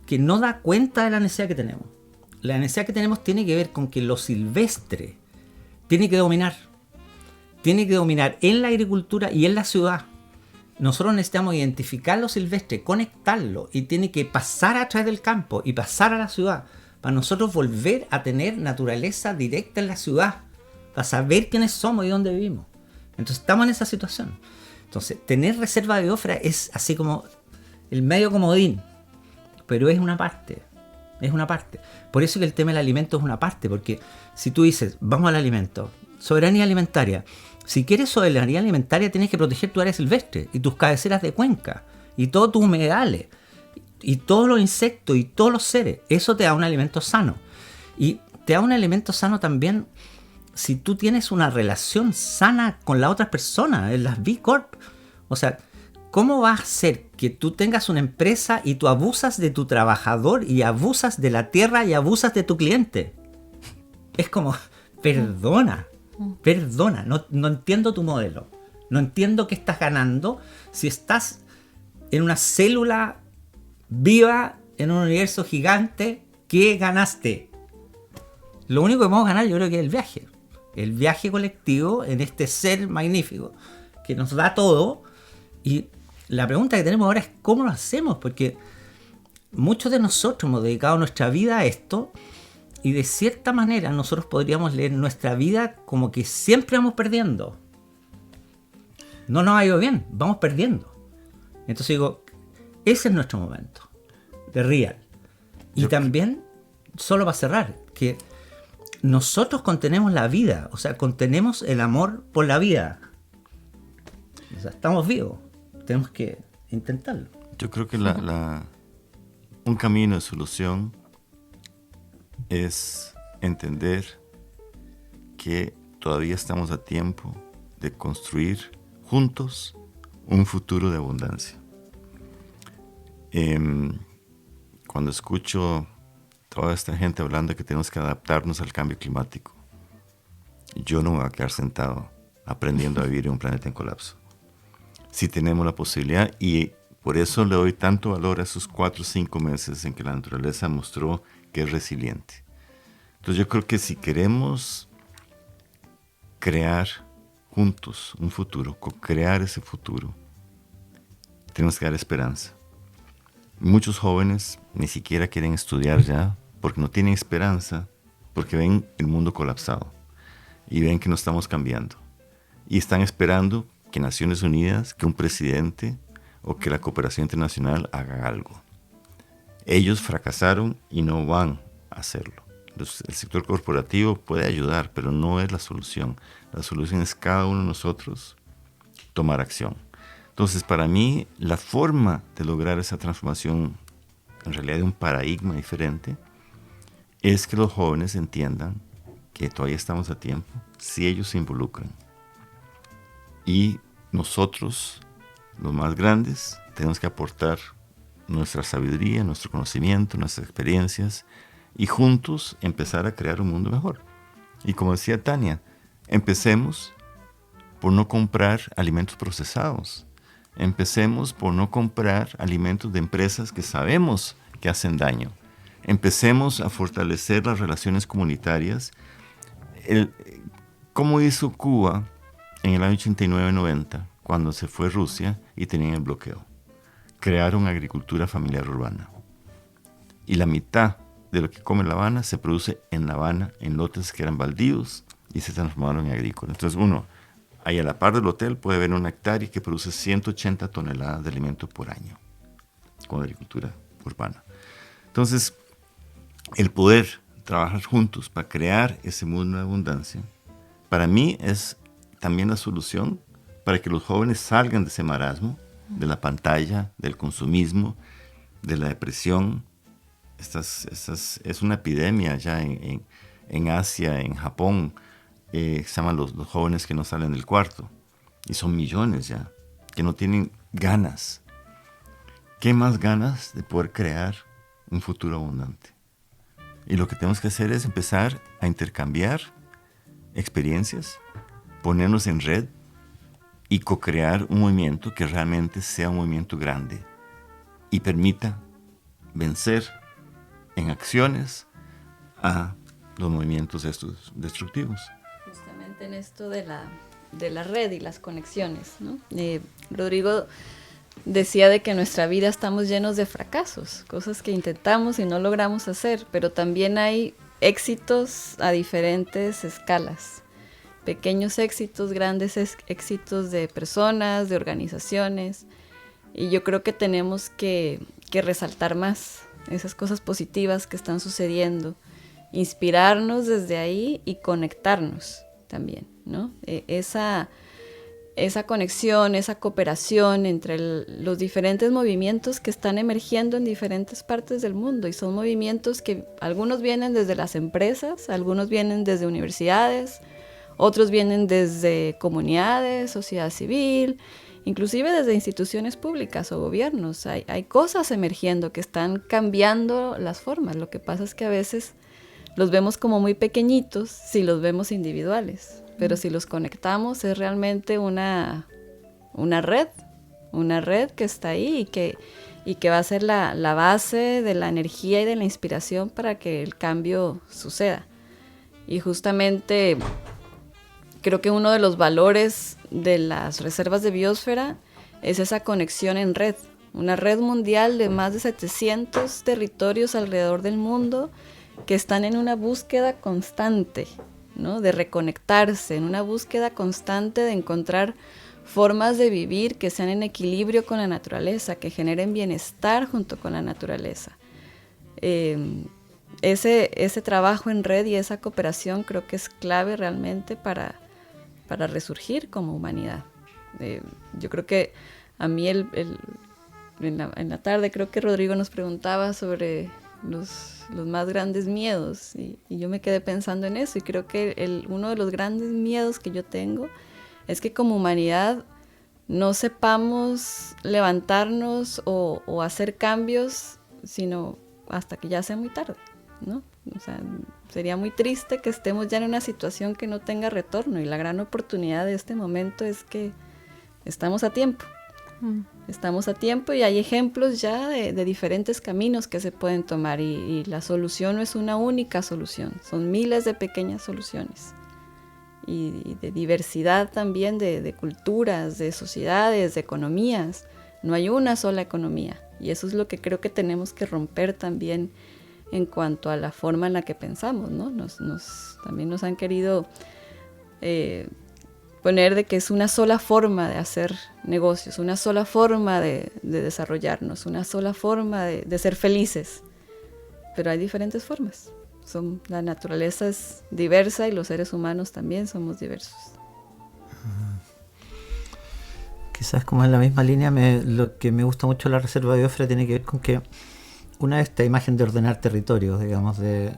que no da cuenta de la necesidad que tenemos. La necesidad que tenemos tiene que ver con que lo silvestre tiene que dominar. Tiene que dominar en la agricultura y en la ciudad. Nosotros necesitamos identificar lo silvestre, conectarlo, y tiene que pasar a través del campo y pasar a la ciudad, para nosotros volver a tener naturaleza directa en la ciudad, para saber quiénes somos y dónde vivimos. Entonces estamos en esa situación. Entonces tener reserva de biosfera es así como el medio comodín, pero es una parte. Es una parte. Por eso que el tema del alimento es una parte, porque si tú dices, vamos al alimento, soberanía alimentaria. Si quieres soberanía alimentaria, tienes que proteger tu área silvestre y tus cabeceras de cuenca y todos tus humedales y todos los insectos y todos los seres. Eso te da un alimento sano. Y te da un alimento sano también si tú tienes una relación sana con las otras personas, en las B Corp. O sea, ¿cómo va a ser que tú tengas una empresa y tú abusas de tu trabajador y abusas de la tierra y abusas de tu cliente? Es como, perdona, no entiendo tu modelo. No entiendo qué estás ganando si estás en una célula viva en un universo gigante. ¿Qué ganaste? Lo único que podemos ganar, yo creo que es el viaje colectivo en este ser magnífico que nos da todo. Y la pregunta que tenemos ahora es cómo lo hacemos, porque muchos de nosotros hemos dedicado nuestra vida a esto, y de cierta manera nosotros podríamos leer nuestra vida como que siempre vamos perdiendo. No nos ha ido bien, vamos perdiendo. Entonces digo, ese es nuestro momento de real. Y también, solo para cerrar, que nosotros contenemos la vida, o sea, contenemos el amor por la vida. O sea, estamos vivos, tenemos que intentarlo. Yo creo que un camino de solución es entender que todavía estamos a tiempo de construir juntos un futuro de abundancia. Cuando escucho toda esta gente hablando de que tenemos que adaptarnos al cambio climático, yo no me voy a quedar sentado aprendiendo a vivir en un planeta en colapso. Si tenemos la posibilidad, y por eso le doy tanto valor a esos 4 o 5 meses en que la naturaleza mostró que es resiliente. Entonces yo creo que si queremos crear juntos un futuro, co-crear ese futuro, tenemos que dar esperanza. Muchos jóvenes ni siquiera quieren estudiar ya porque no tienen esperanza, porque ven el mundo colapsado y ven que no estamos cambiando. Y están esperando que Naciones Unidas, que un presidente o que la cooperación internacional haga algo. Ellos fracasaron y no van a hacerlo. Entonces, el sector corporativo puede ayudar, pero no es la solución. La solución es cada uno de nosotros tomar acción. Entonces, para mí, la forma de lograr esa transformación, en realidad de un paradigma diferente, es que los jóvenes entiendan que todavía estamos a tiempo si ellos se involucran. Y nosotros, los más grandes, tenemos que aportar nuestra sabiduría, nuestro conocimiento, nuestras experiencias, y juntos empezar a crear un mundo mejor. Y como decía Tania, empecemos por no comprar alimentos procesados. Empecemos por no comprar alimentos de empresas que sabemos que hacen daño. Empecemos a fortalecer las relaciones comunitarias. ¿Cómo hizo Cuba en el año 89-90, cuando se fue Rusia y tenían el bloqueo? Crearon agricultura familiar urbana. Y la mitad de lo que come La Habana se produce en La Habana, en lotes que eran baldíos y se transformaron en agrícolas. Entonces uno, ahí a la par del hotel, puede ver una hectárea que produce 180 toneladas de alimento por año con agricultura urbana. Entonces, el poder trabajar juntos para crear ese mundo de abundancia, para mí es también la solución para que los jóvenes salgan de ese marasmo, de la pantalla, del consumismo, de la depresión. Es una epidemia ya en Asia, en Japón, se llaman los jóvenes que no salen del cuarto. Y son millones ya, que no tienen ganas. ¿Qué más ganas de poder crear un futuro abundante? Y lo que tenemos que hacer es empezar a intercambiar experiencias, ponernos en red y co-crear un movimiento que realmente sea un movimiento grande y permita vencer en acciones a los movimientos estos destructivos. Justamente en esto de la red y las conexiones, ¿no? Rodrigo decía de que en nuestra vida estamos llenos de fracasos, cosas que intentamos y no logramos hacer, pero también hay éxitos a diferentes escalas. Pequeños éxitos, grandes éxitos de personas, de organizaciones, y yo creo que tenemos que resaltar más esas cosas positivas que están sucediendo, inspirarnos desde ahí y conectarnos también, ¿no? Esa conexión, esa cooperación entre los diferentes movimientos que están emergiendo en diferentes partes del mundo, y son movimientos que algunos vienen desde las empresas, algunos vienen desde universidades, otros vienen desde comunidades, sociedad civil, inclusive desde instituciones públicas o gobiernos. Hay cosas emergiendo que están cambiando las formas. Lo que pasa es que a veces los vemos como muy pequeñitos si los vemos individuales, pero si los conectamos es realmente una red que está ahí y que va a ser la base de la energía y de la inspiración para que el cambio suceda. Y justamente creo que uno de los valores de las reservas de biosfera es esa conexión en red, una red mundial de más de 700 territorios alrededor del mundo que están en una búsqueda constante, ¿no? De reconectarse, en una búsqueda constante de encontrar formas de vivir que sean en equilibrio con la naturaleza, que generen bienestar junto con la naturaleza. Ese trabajo en red y esa cooperación creo que es clave realmente para resurgir como humanidad. Yo creo que a mí en la tarde creo que Rodrigo nos preguntaba sobre los más grandes miedos y yo me quedé pensando en eso, y creo que uno de los grandes miedos que yo tengo es que como humanidad no sepamos levantarnos o hacer cambios sino hasta que ya sea muy tarde, ¿no? O sea, sería muy triste que estemos ya en una situación que no tenga retorno, y la gran oportunidad de este momento es que estamos a tiempo. Estamos a tiempo y hay ejemplos ya de diferentes caminos que se pueden tomar, y la solución no es una única solución, son miles de pequeñas soluciones y de diversidad también de culturas, de sociedades, de economías. No hay una sola economía, y eso es lo que creo que tenemos que romper también en cuanto a la forma en la que pensamos, ¿no? También nos han querido poner de que es una sola forma de hacer negocios, una sola forma de desarrollarnos, una sola forma de ser felices. Pero hay diferentes formas. La naturaleza es diversa y los seres humanos también somos diversos. Quizás como en la misma línea, lo que me gusta mucho de la reserva de biosfera tiene que ver con que una de esta imagen de ordenar territorios, digamos, de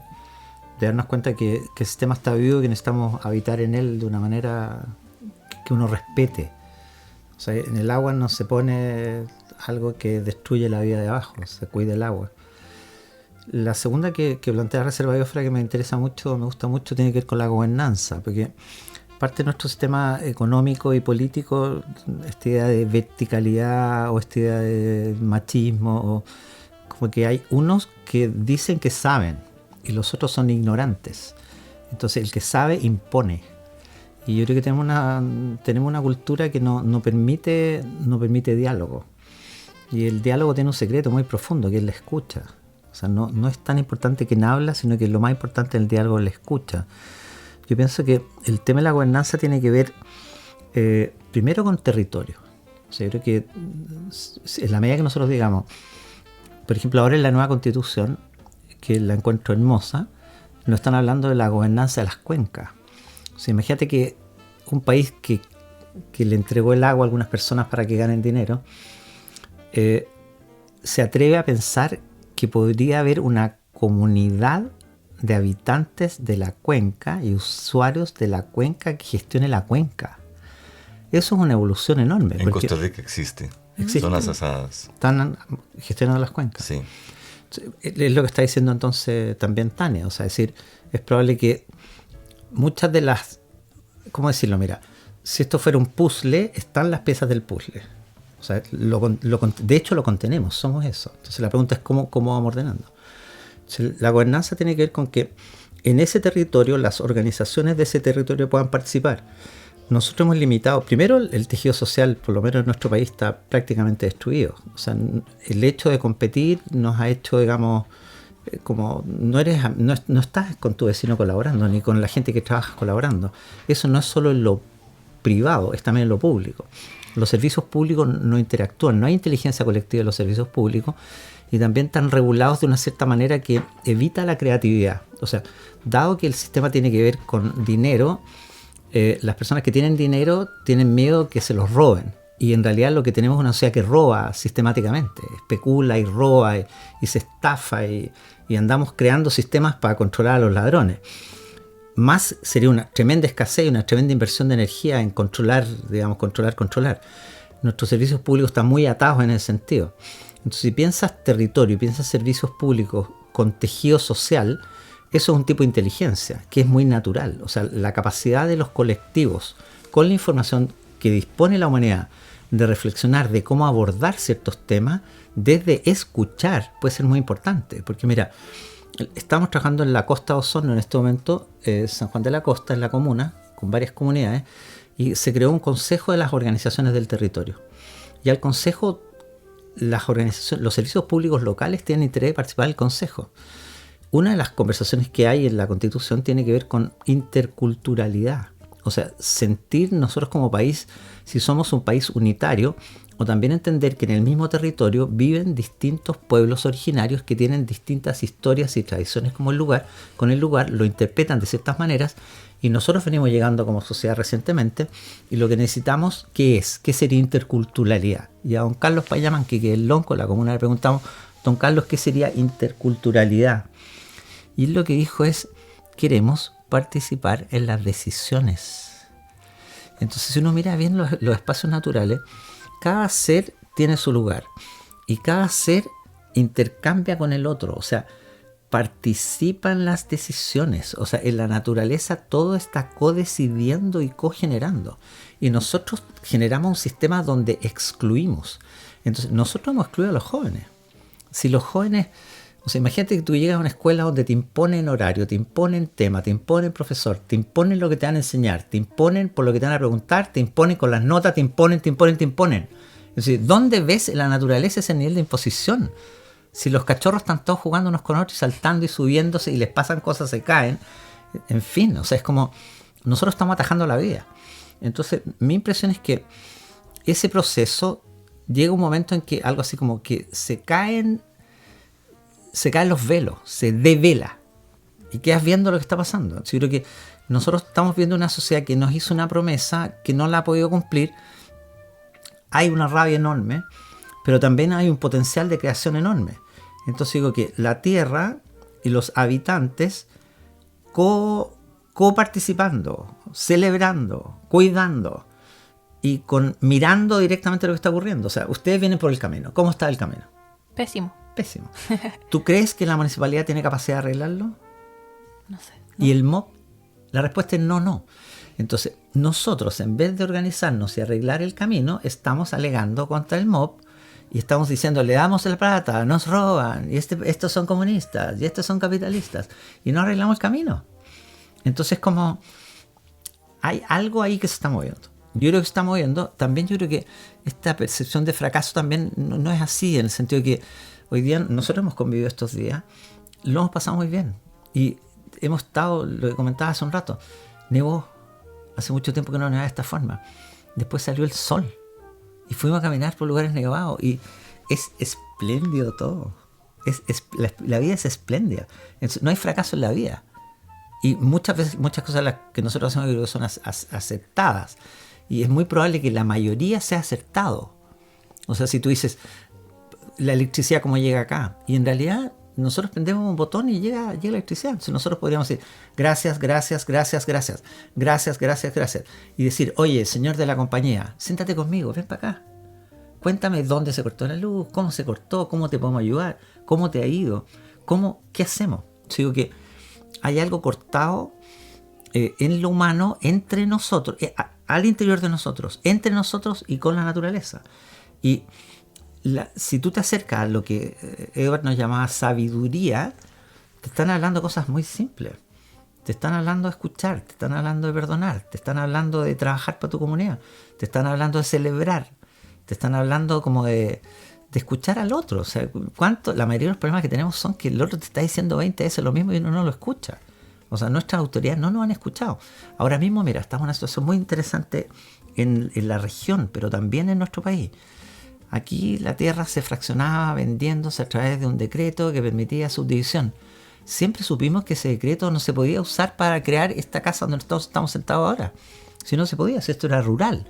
darnos cuenta que el sistema está vivo y que necesitamos habitar en él de una manera que uno respete. O sea, en el agua no se pone algo que destruye la vida de abajo, se cuida el agua. La segunda que plantea la reserva de biosfera, que me interesa mucho, me gusta mucho, tiene que ver con la gobernanza, porque parte de nuestro sistema económico y político, esta idea de verticalidad o esta idea de machismo, o como que hay unos que dicen que saben y los otros son ignorantes. Entonces el que sabe impone. Y yo creo que tenemos una cultura que no permite diálogo. Y el diálogo tiene un secreto muy profundo, que es la escucha. O sea, no es tan importante quien habla, sino que lo más importante del diálogo es la escucha. Yo pienso que el tema de la gobernanza tiene que ver primero con territorio. O sea, yo creo que en la medida que nosotros digamos, por ejemplo, ahora en la nueva constitución, que la encuentro hermosa, nos están hablando de la gobernanza de las cuencas. O sea, imagínate que un país que le entregó el agua a algunas personas para que ganen dinero, se atreve a pensar que podría haber una comunidad de habitantes de la cuenca y usuarios de la cuenca que gestione la cuenca. Eso es una evolución enorme. En Costa Rica existe. Zonas asadas. Están gestionando las cuencas. Sí. Es lo que está diciendo entonces también Tania. O sea, es decir, es probable que muchas de las... ¿Cómo decirlo? Mira, si esto fuera un puzzle, están las piezas del puzzle. O sea, de hecho lo contenemos, somos eso. Entonces la pregunta es cómo vamos ordenando. Entonces, la gobernanza tiene que ver con que en ese territorio las organizaciones de ese territorio puedan participar. Nosotros hemos limitado, primero el tejido social, por lo menos en nuestro país, está prácticamente destruido. O sea, el hecho de competir nos ha hecho, digamos, como no estás con tu vecino colaborando, ni con la gente que trabaja colaborando. Eso no es solo en lo privado, es también en lo público. Los servicios públicos no interactúan, no hay inteligencia colectiva en los servicios públicos y también están regulados de una cierta manera que evita la creatividad. O sea, dado que el sistema tiene que ver con dinero, las personas que tienen dinero tienen miedo que se los roben. Y en realidad lo que tenemos es una sociedad que roba sistemáticamente, especula y roba y se estafa y andamos creando sistemas para controlar a los ladrones. Más sería una tremenda escasez y una tremenda inversión de energía en controlar. Nuestros servicios públicos están muy atados en ese sentido. Entonces, si piensas territorio, piensas servicios públicos con tejido social, eso es un tipo de inteligencia que es muy natural. O sea, la capacidad de los colectivos con la información que dispone la humanidad de reflexionar de cómo abordar ciertos temas desde escuchar puede ser muy importante. Porque mira, estamos trabajando en la Costa de Osorno en este momento, San Juan de la Costa, en la comuna, con varias comunidades, y se creó un consejo de las organizaciones del territorio. Y al consejo, los servicios públicos locales tienen interés de participar del consejo. Una de las conversaciones que hay en la Constitución tiene que ver con interculturalidad. O sea, sentir nosotros como país, si somos un país unitario, o también entender que en el mismo territorio viven distintos pueblos originarios que tienen distintas historias y tradiciones con el lugar, lo interpretan de ciertas maneras, y nosotros venimos llegando como sociedad recientemente, y lo que necesitamos, ¿qué sería interculturalidad? Y a don Carlos Payamanqui, que es el lonco de la comuna, le preguntamos, don Carlos, ¿qué sería interculturalidad? Y él lo que dijo es, queremos participar en las decisiones. Entonces, si uno mira bien los espacios naturales, cada ser tiene su lugar y cada ser intercambia con el otro, o sea, participa en las decisiones. O sea, en la naturaleza todo está codecidiendo y cogenerando. Y nosotros generamos un sistema donde excluimos. Entonces, nosotros hemos excluido a los jóvenes. Si los jóvenes... O sea, imagínate que tú llegas a una escuela donde te imponen horario, te imponen tema, te imponen profesor, te imponen lo que te van a enseñar, te imponen por lo que te van a preguntar, te imponen con las notas, te imponen. Es decir, ¿dónde ves en la naturaleza ese nivel de imposición? Si los cachorros están todos jugando unos con otros, saltando y subiéndose y les pasan cosas, se caen. En fin, o sea, es como nosotros estamos atajando la vida. Entonces, mi impresión es que ese proceso llega un momento en que algo así como que se caen los velos, se devela y quedas viendo lo que está pasando. Yo creo que nosotros estamos viendo una sociedad que nos hizo una promesa que no la ha podido cumplir. Hay una rabia enorme, pero también hay un potencial de creación enorme. Entonces digo que la tierra y los habitantes coparticipando, celebrando, cuidando y mirando directamente lo que está ocurriendo. O sea, ustedes vienen por el camino. ¿Cómo está el camino? Pésimo. ¿Tú crees que la municipalidad tiene capacidad de arreglarlo? No sé. ¿No? ¿Y el MOP? La respuesta es no. Entonces, nosotros, en vez de organizarnos y arreglar el camino, estamos alegando contra el MOP y estamos diciendo, le damos la plata, nos roban, y estos son comunistas, y estos son capitalistas, y no arreglamos el camino. Entonces, como hay algo ahí que se está moviendo. Yo creo que se está moviendo. También yo creo que esta percepción de fracaso también no es así, en el sentido de que hoy día nosotros hemos convivido estos días, lo hemos pasado muy bien. Y hemos estado, lo que comentaba hace un rato, nevó. Hace mucho tiempo que no nevaba de esta forma. Después salió el sol y fuimos a caminar por lugares nevados y es espléndido todo. La vida es espléndida. No hay fracaso en la vida. Y muchas veces, muchas cosas las que nosotros hacemos creo que son aceptadas. Y es muy probable que la mayoría sea acertado. O sea, si tú dices, la electricidad cómo llega acá, y en realidad nosotros prendemos un botón y llega la electricidad. Entonces nosotros podríamos decir, gracias, gracias, gracias, gracias, gracias, gracias, gracias. Y decir, oye, señor de la compañía, siéntate conmigo, ven para acá. Cuéntame dónde se cortó la luz, cómo se cortó, cómo te podemos ayudar, cómo te ha ido, qué hacemos. Yo digo que hay algo cortado en lo humano entre nosotros, al interior de nosotros, entre nosotros y con la naturaleza. Y si tú te acercas a lo que Edward nos llamaba sabiduría, te están hablando cosas muy simples. Te están hablando de escuchar, te están hablando de perdonar, te están hablando de trabajar para tu comunidad, te están hablando de celebrar, te están hablando como de escuchar al otro. O sea, la mayoría de los problemas que tenemos son que el otro te está diciendo 20 veces lo mismo y uno no lo escucha. O sea, nuestras autoridades no nos han escuchado. Ahora mismo, mira, estamos en una situación muy interesante en la región, pero también en nuestro país. Aquí la tierra se fraccionaba vendiéndose a través de un decreto que permitía subdivisión. Siempre supimos que ese decreto no se podía usar para crear esta casa donde todos estamos sentados ahora. Si no se podía, si esto era rural.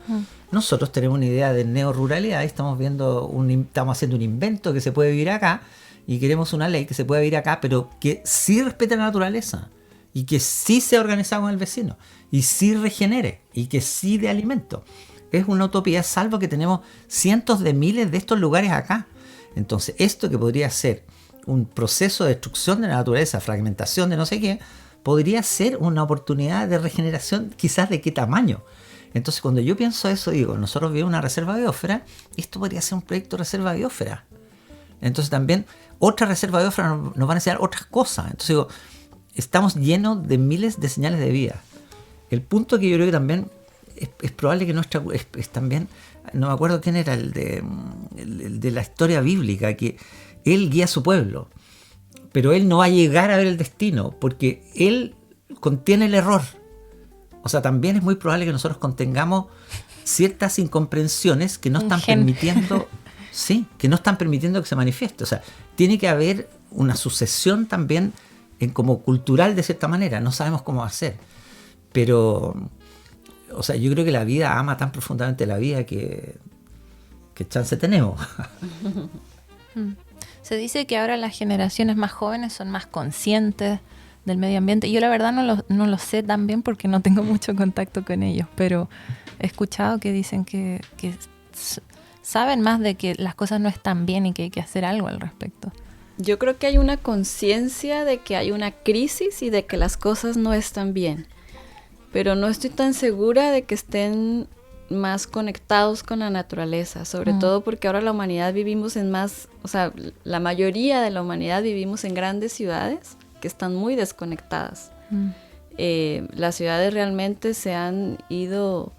Nosotros tenemos una idea de neoruralidad y estamos haciendo un invento que se puede vivir acá y queremos una ley que se pueda vivir acá, pero que sí respete la naturaleza y que sí sea organizado con el vecino y sí regenere y que sí dé alimento. Es una utopía, salvo que tenemos cientos de miles de estos lugares acá. Entonces, esto que podría ser un proceso de destrucción de la naturaleza, fragmentación de no sé qué, podría ser una oportunidad de regeneración, quizás de qué tamaño. Entonces, cuando yo pienso eso, digo, nosotros vivimos una reserva biosfera, esto podría ser un proyecto de reserva biosfera. Entonces, también, otra reserva biosfera nos van a enseñar otras cosas. Entonces, digo, estamos llenos de miles de señales de vida. El punto que yo creo que también es probable que es también, no me acuerdo quién era el de la historia bíblica, que él guía a su pueblo, pero él no va a llegar a ver el destino porque él contiene el error. O sea, también es muy probable que nosotros contengamos ciertas incomprensiones que no están permitiendo, sí, que no están permitiendo que se manifieste. O sea, tiene que haber una sucesión también como cultural de cierta manera. No sabemos cómo hacer, pero o sea, yo creo que la vida ama tan profundamente la vida que chance tenemos. Se dice que ahora las generaciones más jóvenes son más conscientes del medio ambiente. Yo la verdad no lo sé tan bien porque no tengo mucho contacto con ellos, pero he escuchado que dicen que saben más de que las cosas no están bien y que hay que hacer algo al respecto. Yo creo que hay una conciencia de que hay una crisis y de que las cosas no están bien. Pero no estoy tan segura de que estén más conectados con la naturaleza, sobre todo porque ahora la humanidad vivimos la mayoría de la humanidad vivimos en grandes ciudades que están muy desconectadas. Las ciudades realmente se han ido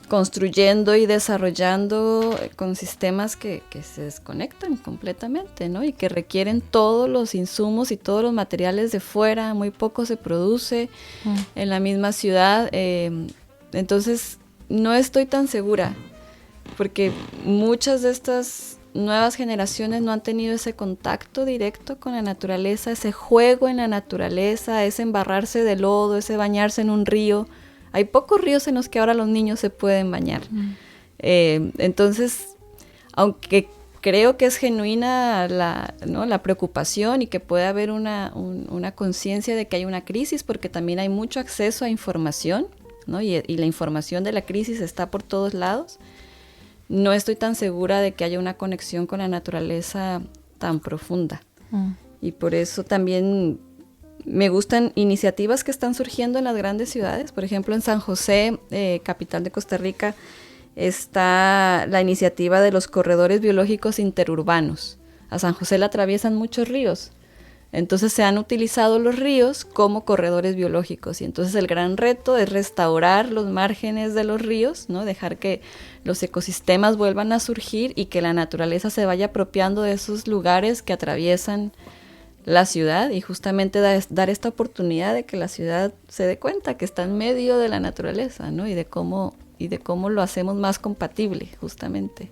construyendo y desarrollando con sistemas que se desconectan completamente, ¿no? Y que requieren todos los insumos y todos los materiales de fuera, muy poco se produce en la misma ciudad. Entonces, no estoy tan segura, porque muchas de estas nuevas generaciones no han tenido ese contacto directo con la naturaleza, ese juego en la naturaleza, ese embarrarse de lodo, ese bañarse en un río. Hay pocos ríos en los que ahora los niños se pueden bañar. Entonces, aunque creo que es genuina la preocupación y que puede haber una conciencia de que hay una crisis, porque también hay mucho acceso a información, ¿no? Y la información de la crisis está por todos lados, no estoy tan segura de que haya una conexión con la naturaleza tan profunda. Y por eso también me gustan iniciativas que están surgiendo en las grandes ciudades. Por ejemplo, en San José, capital de Costa Rica, está la iniciativa de los corredores biológicos interurbanos. A San José la atraviesan muchos ríos. Entonces se han utilizado los ríos como corredores biológicos. Y entonces el gran reto es restaurar los márgenes de los ríos, ¿no? Dejar que los ecosistemas vuelvan a surgir y que la naturaleza se vaya apropiando de esos lugares que atraviesan la ciudad y justamente dar esta oportunidad de que la ciudad se dé cuenta que está en medio de la naturaleza, ¿no? Y de cómo lo hacemos más compatible, justamente.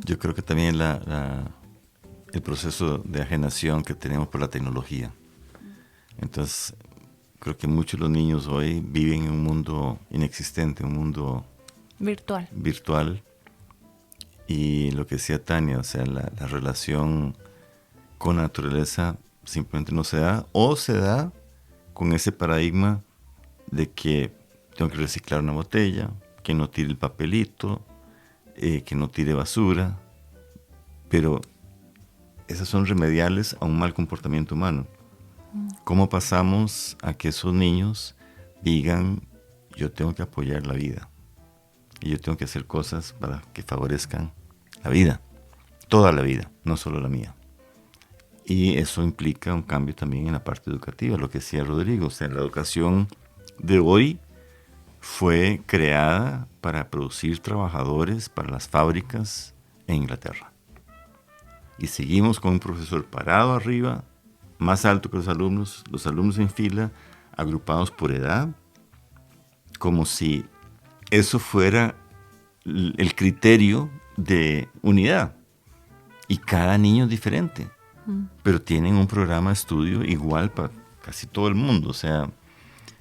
Yo creo que también el proceso de ajenación que tenemos por la tecnología. Entonces, creo que muchos de los niños hoy viven en un mundo inexistente, un mundo virtual. Y lo que decía Tania, o sea, la relación con la naturaleza simplemente no se da, o se da con ese paradigma de que tengo que reciclar una botella, que no tire el papelito, que no tire basura, pero esas son remediales a un mal comportamiento humano. ¿Cómo pasamos a que esos niños digan, yo tengo que apoyar la vida y yo tengo que hacer cosas para que favorezcan la vida, toda la vida, no solo la mía? Y eso implica un cambio también en la parte educativa, lo que decía Rodrigo. O sea, la educación de hoy fue creada para producir trabajadores para las fábricas en Inglaterra. Y seguimos con un profesor parado arriba, más alto que los alumnos en fila, agrupados por edad, como si eso fuera el criterio de unidad. Y cada niño es diferente, pero tienen un programa de estudio igual para casi todo el mundo. O sea,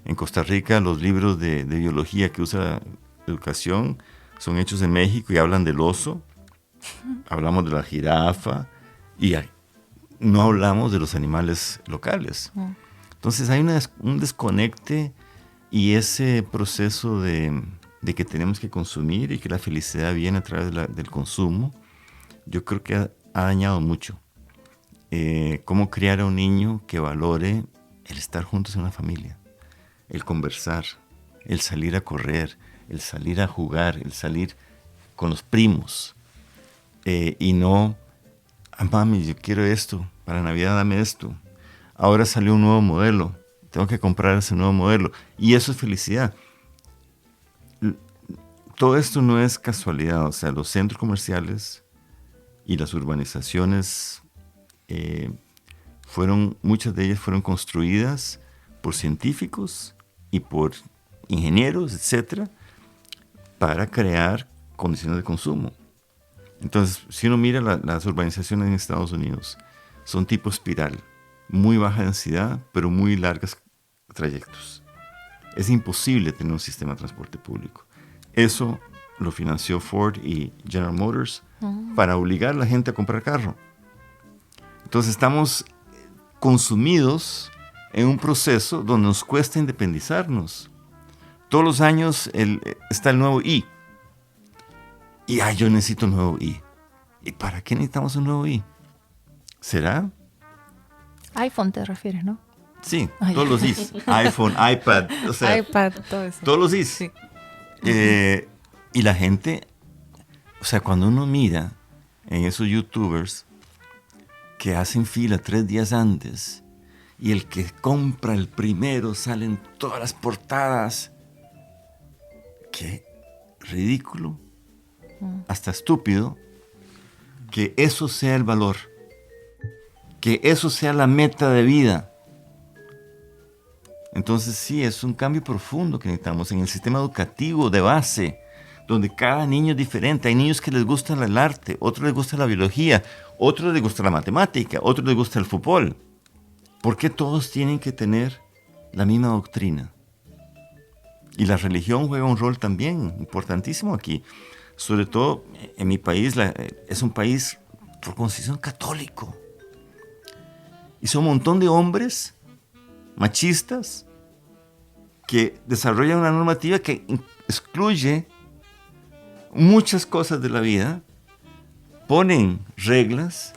en Costa Rica los libros de biología que usa la educación son hechos en México y hablan del oso, hablamos de la jirafa y no hablamos de los animales locales. Entonces hay un desconecte y ese proceso de que tenemos que consumir y que la felicidad viene a través del consumo, yo creo que ha dañado mucho. Cómo criar a un niño que valore el estar juntos en una familia, el conversar, el salir a correr, el salir a jugar, el salir con los primos, y no, mami, yo quiero esto, para Navidad dame esto, ahora salió un nuevo modelo, tengo que comprar ese nuevo modelo, y eso es felicidad. Todo esto no es casualidad, o sea, los centros comerciales y las urbanizaciones, muchas de ellas fueron construidas por científicos y por ingenieros, etcétera, para crear condiciones de consumo. Entonces, si uno mira las urbanizaciones en Estados Unidos, son tipo espiral, muy baja densidad, pero muy largos trayectos. Es imposible tener un sistema de transporte público. Eso lo financió Ford y General Motors para obligar a la gente a comprar carro. Entonces estamos consumidos en un proceso donde nos cuesta independizarnos. Todos los años está el nuevo I. Y yo necesito un nuevo I. ¿Y para qué necesitamos un nuevo I? ¿Será? iPhone te refieres, ¿no? Sí, todos los Is. iPhone, iPad, o sea, iPad, todo eso. todos los Is. Sí. Y la gente, o sea, cuando uno mira en esos youtubers que hacen fila 3 días antes y el que compra el primero sale en todas las portadas, qué ridículo, hasta estúpido, que eso sea el valor, que eso sea la meta de vida. Entonces sí, es un cambio profundo que necesitamos en el sistema educativo de base, donde cada niño es diferente. Hay niños que les gusta el arte, otros les gusta la biología, otros les gusta la matemática, otros les gusta el fútbol. ¿Por qué todos tienen que tener la misma doctrina? Y la religión juega un rol también importantísimo aquí. Sobre todo en mi país, es un país por constitución católico. Y son un montón de hombres machistas que desarrollan una normativa que excluye muchas cosas de la vida, ponen reglas,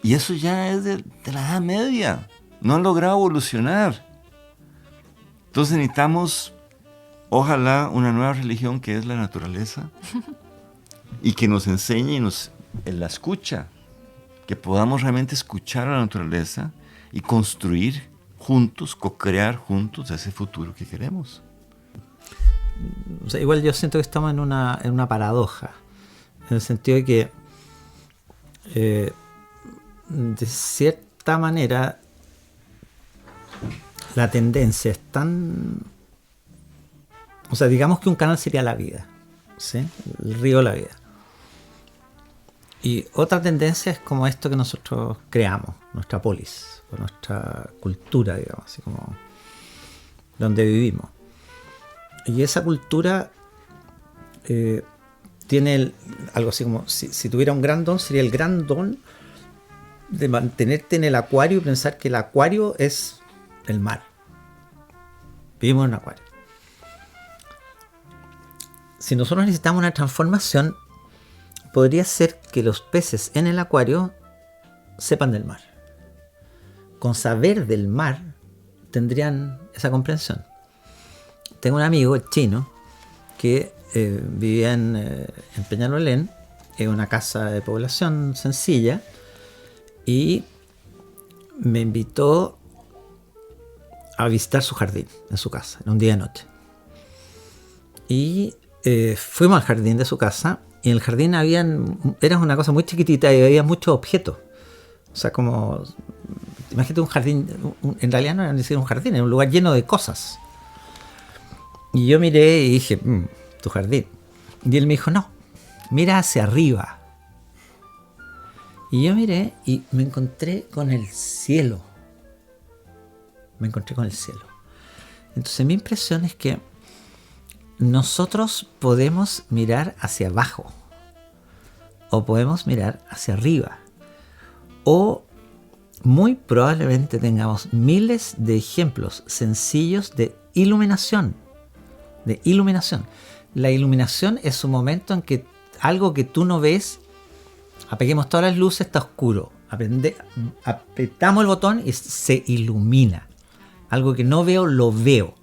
y eso ya es de la Edad Media. No han logrado evolucionar. Entonces necesitamos, ojalá, una nueva religión que es la naturaleza y que nos enseñe en la escucha, que podamos realmente escuchar a la naturaleza y construir juntos, co-crear juntos ese futuro que queremos. O sea, igual yo siento que estamos en una paradoja, en el sentido de que de cierta cierta manera la tendencia es tan... O sea, digamos que un canal sería la vida, ¿sí? El río de la vida. Y otra tendencia es como esto que nosotros creamos, nuestra polis, o nuestra cultura, digamos, así como donde vivimos. Y esa cultura tiene algo así como, si tuviera un gran don, sería el gran don de mantenerte en el acuario y pensar que el acuario es el mar. Vivimos en un acuario. Si nosotros necesitamos una transformación, podría ser que los peces en el acuario sepan del mar. Con saber del mar tendrían esa comprensión. Tengo un amigo chino que vivía en Peñalolén, en una casa de población sencilla, y me invitó a visitar su jardín en su casa, en un día de noche. Y fuimos al jardín de su casa, y en el jardín era una cosa muy chiquitita y había muchos objetos. O sea, como, imagínate un jardín, en realidad no era ni siquiera un jardín, era un lugar lleno de cosas. Y yo miré y dije, tu jardín. Y él me dijo, no, mira hacia arriba. Y yo miré y me encontré con el cielo. Entonces mi impresión es que nosotros podemos mirar hacia abajo, o podemos mirar hacia arriba, o muy probablemente tengamos miles de ejemplos sencillos de iluminación. La iluminación es un momento en que algo que tú no ves, apaguemos todas las luces, está oscuro, apretamos el botón y se ilumina. Algo que no veo, lo veo.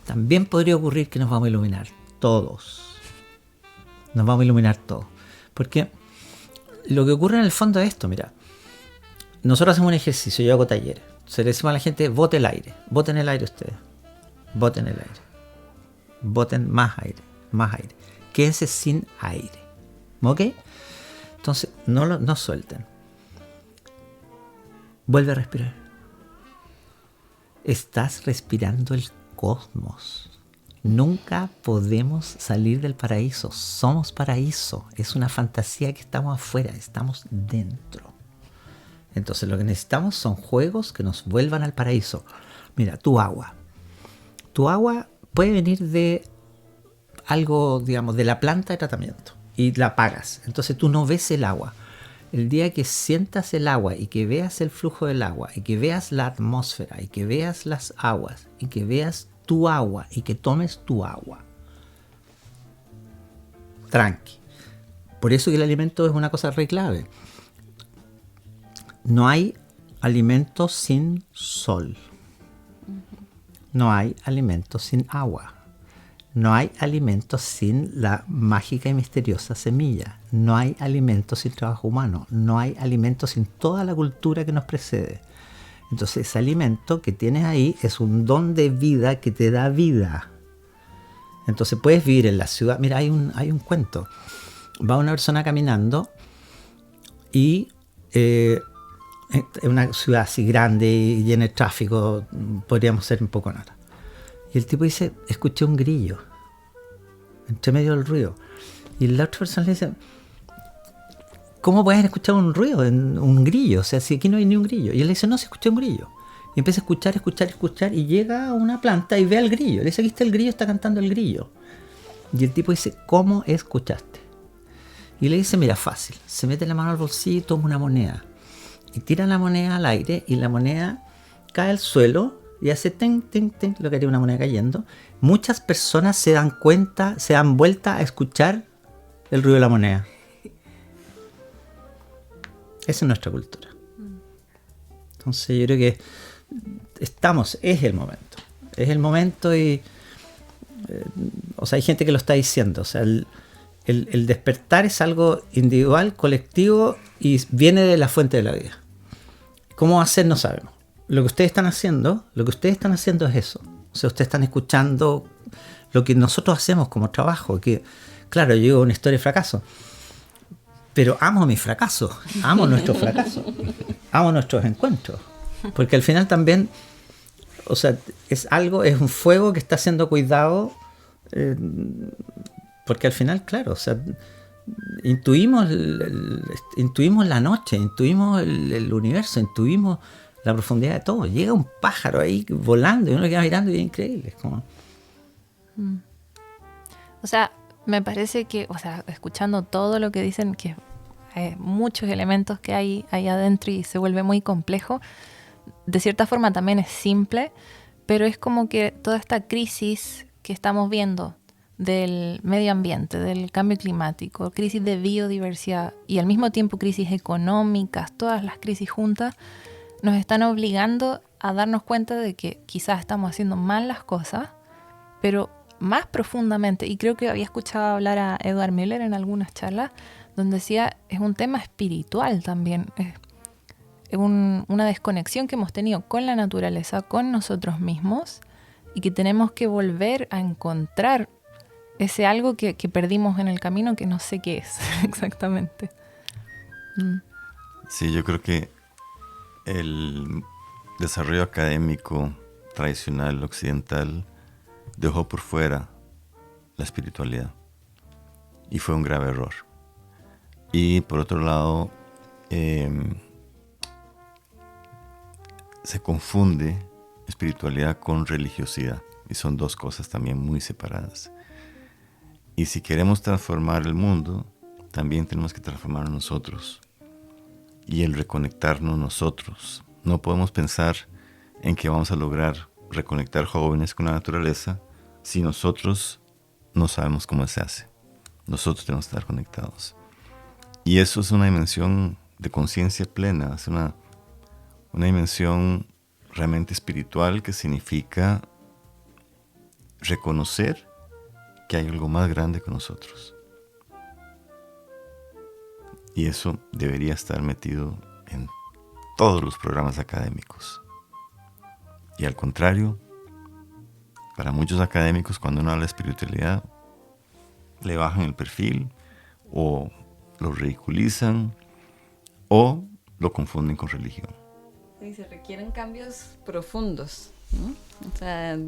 También podría ocurrir que nos vamos a iluminar todos. Porque lo que ocurre en el fondo es esto, mira. Nosotros hacemos un ejercicio, yo hago talleres. Se le decimos a la gente, bote el aire. Boten el aire ustedes. Boten el aire. Boten más aire. Quédense sin aire. ¿Ok? Entonces, no suelten. Vuelve a respirar. Estás respirando el cosmos. Nunca podemos salir del paraíso. Somos paraíso. Es una fantasía que estamos afuera, estamos dentro. Entonces lo que necesitamos son juegos que nos vuelvan al paraíso. Mira, tu agua. Tu agua puede venir de algo, digamos, de la planta de tratamiento y la apagas. Entonces tú no ves el agua. El día que sientas el agua y que veas el flujo del agua y que veas la atmósfera y que veas las aguas y que veas tu agua y que tomes tu agua, tranqui. Por eso que el alimento es una cosa re clave. No hay alimento sin sol. No hay alimento sin agua. No hay alimento sin la mágica y misteriosa semilla. No hay alimento sin trabajo humano. No hay alimento sin toda la cultura que nos precede. Entonces ese alimento que tienes ahí es un don de vida que te da vida. Entonces puedes vivir en la ciudad. Mira, hay un cuento. Va una persona caminando y en una ciudad así grande y llena de tráfico, podríamos ser un poco nada. Y el tipo dice, escuché un grillo entre medio del ruido. Y la otra persona le dice, ¿cómo puedes escuchar un ruido, un grillo? O sea, si aquí no hay ni un grillo. Y él le dice, no, se escuché un grillo. Y empieza a escuchar y llega a una planta y ve al grillo. Le dice, aquí está el grillo, está cantando el grillo. Y el tipo dice, ¿cómo escuchaste? Y le dice, mira, fácil. Se mete la mano al bolsillo y toma una moneda. Y tira la moneda al aire y la moneda cae al suelo y hace ten, ten, ten, lo que haría una moneda cayendo. Muchas personas se dan vuelta a escuchar el ruido de la moneda. Esa es nuestra cultura. Entonces yo creo que es el momento y o sea, hay gente que lo está diciendo. O sea, el despertar es algo individual, colectivo y viene de la fuente de la vida. ¿Cómo va a ser? No sabemos. Lo que ustedes están haciendo es eso. O sea, ustedes están escuchando lo que nosotros hacemos como trabajo. Que, claro, yo digo una historia de fracaso. pero amo mi fracaso, amo nuestro fracaso, amo nuestros encuentros. Porque al final también, o sea, es un fuego que está siendo cuidado, porque al final, claro, o sea, intuimos la noche, intuimos el universo, intuimos la profundidad de todo. Llega un pájaro ahí volando y uno queda mirando y es increíble. Es como... O sea, me parece que, o sea, escuchando todo lo que dicen, que hay muchos elementos que hay ahí adentro y se vuelve muy complejo, de cierta forma también es simple, pero es como que toda esta crisis que estamos viendo del medio ambiente, del cambio climático, crisis de biodiversidad y al mismo tiempo crisis económicas, todas las crisis juntas, nos están obligando a darnos cuenta de que quizás estamos haciendo mal las cosas, pero más profundamente, y creo que había escuchado hablar a Edward Miller en algunas charlas, donde decía, es un tema espiritual también, es una desconexión que hemos tenido con la naturaleza, con nosotros mismos, y que tenemos que volver a encontrar ese algo que perdimos en el camino, que no sé qué es exactamente. Sí, yo creo que el desarrollo académico tradicional occidental dejó por fuera la espiritualidad y fue un grave error. Y por otro lado, se confunde espiritualidad con religiosidad y son dos cosas también muy separadas. Y si queremos transformar el mundo, también tenemos que transformar nosotros y el reconectarnos nosotros. No podemos pensar en que vamos a lograr reconectar jóvenes con la naturaleza si nosotros no sabemos cómo se hace. Nosotros tenemos que estar conectados. Y eso es una dimensión de conciencia plena, es una dimensión realmente espiritual que significa reconocer que hay algo más grande que nosotros. Y eso debería estar metido en todos los programas académicos. Y al contrario, para muchos académicos, cuando uno habla de espiritualidad, le bajan el perfil o lo ridiculizan o lo confunden con religión. Sí, se requieren cambios profundos, ¿no? O sea,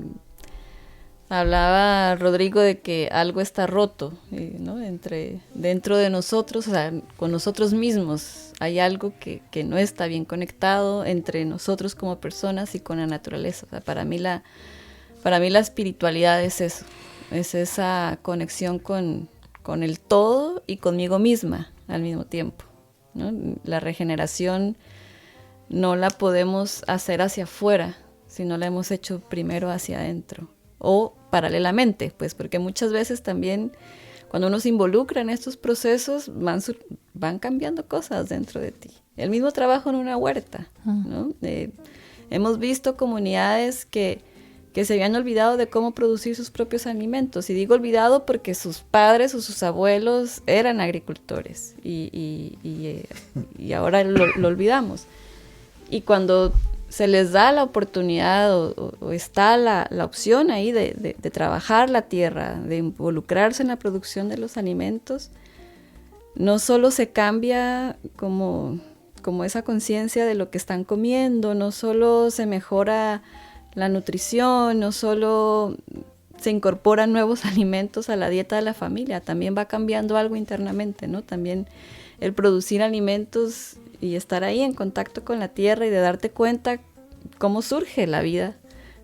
hablaba Rodrigo de que algo está roto, ¿no? Dentro de nosotros, o sea, con nosotros mismos hay algo que no está bien conectado entre nosotros como personas y con la naturaleza. O sea, para mí la espiritualidad es eso, es esa conexión con el todo y conmigo misma al mismo tiempo, ¿no? La regeneración no la podemos hacer hacia afuera, si no la hemos hecho primero hacia adentro. O paralelamente, pues porque muchas veces también cuando uno se involucra en estos procesos van cambiando cosas dentro de ti. El mismo trabajo en una huerta, ¿no? Hemos visto comunidades que se habían olvidado de cómo producir sus propios alimentos. Y digo olvidado porque sus padres o sus abuelos eran agricultores y ahora lo olvidamos. Y cuando se les da la oportunidad o está la opción ahí de trabajar la tierra, de involucrarse en la producción de los alimentos, no solo se cambia como esa conciencia de lo que están comiendo, no solo se mejora la nutrición, no solo se incorporan nuevos alimentos a la dieta de la familia, también va cambiando algo internamente, ¿no? También el producir alimentos y estar ahí en contacto con la tierra y de darte cuenta cómo surge la vida,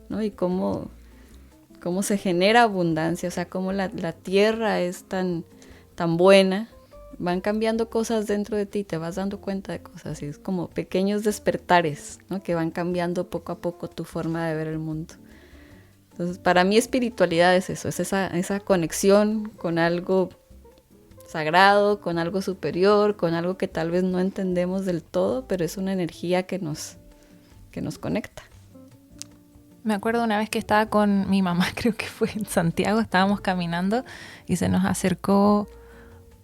¿no? Y cómo se genera abundancia, o sea, cómo la tierra es tan buena. Van cambiando cosas dentro de ti, te vas dando cuenta de cosas, y es como pequeños despertares, ¿no? Que van cambiando poco a poco tu forma de ver el mundo. Entonces, para mí espiritualidad es eso, es esa conexión con algo sagrado, con algo superior, con algo que tal vez no entendemos del todo, pero es una energía que nos conecta. Me acuerdo una vez que estaba con mi mamá, creo que fue en Santiago, estábamos caminando y se nos acercó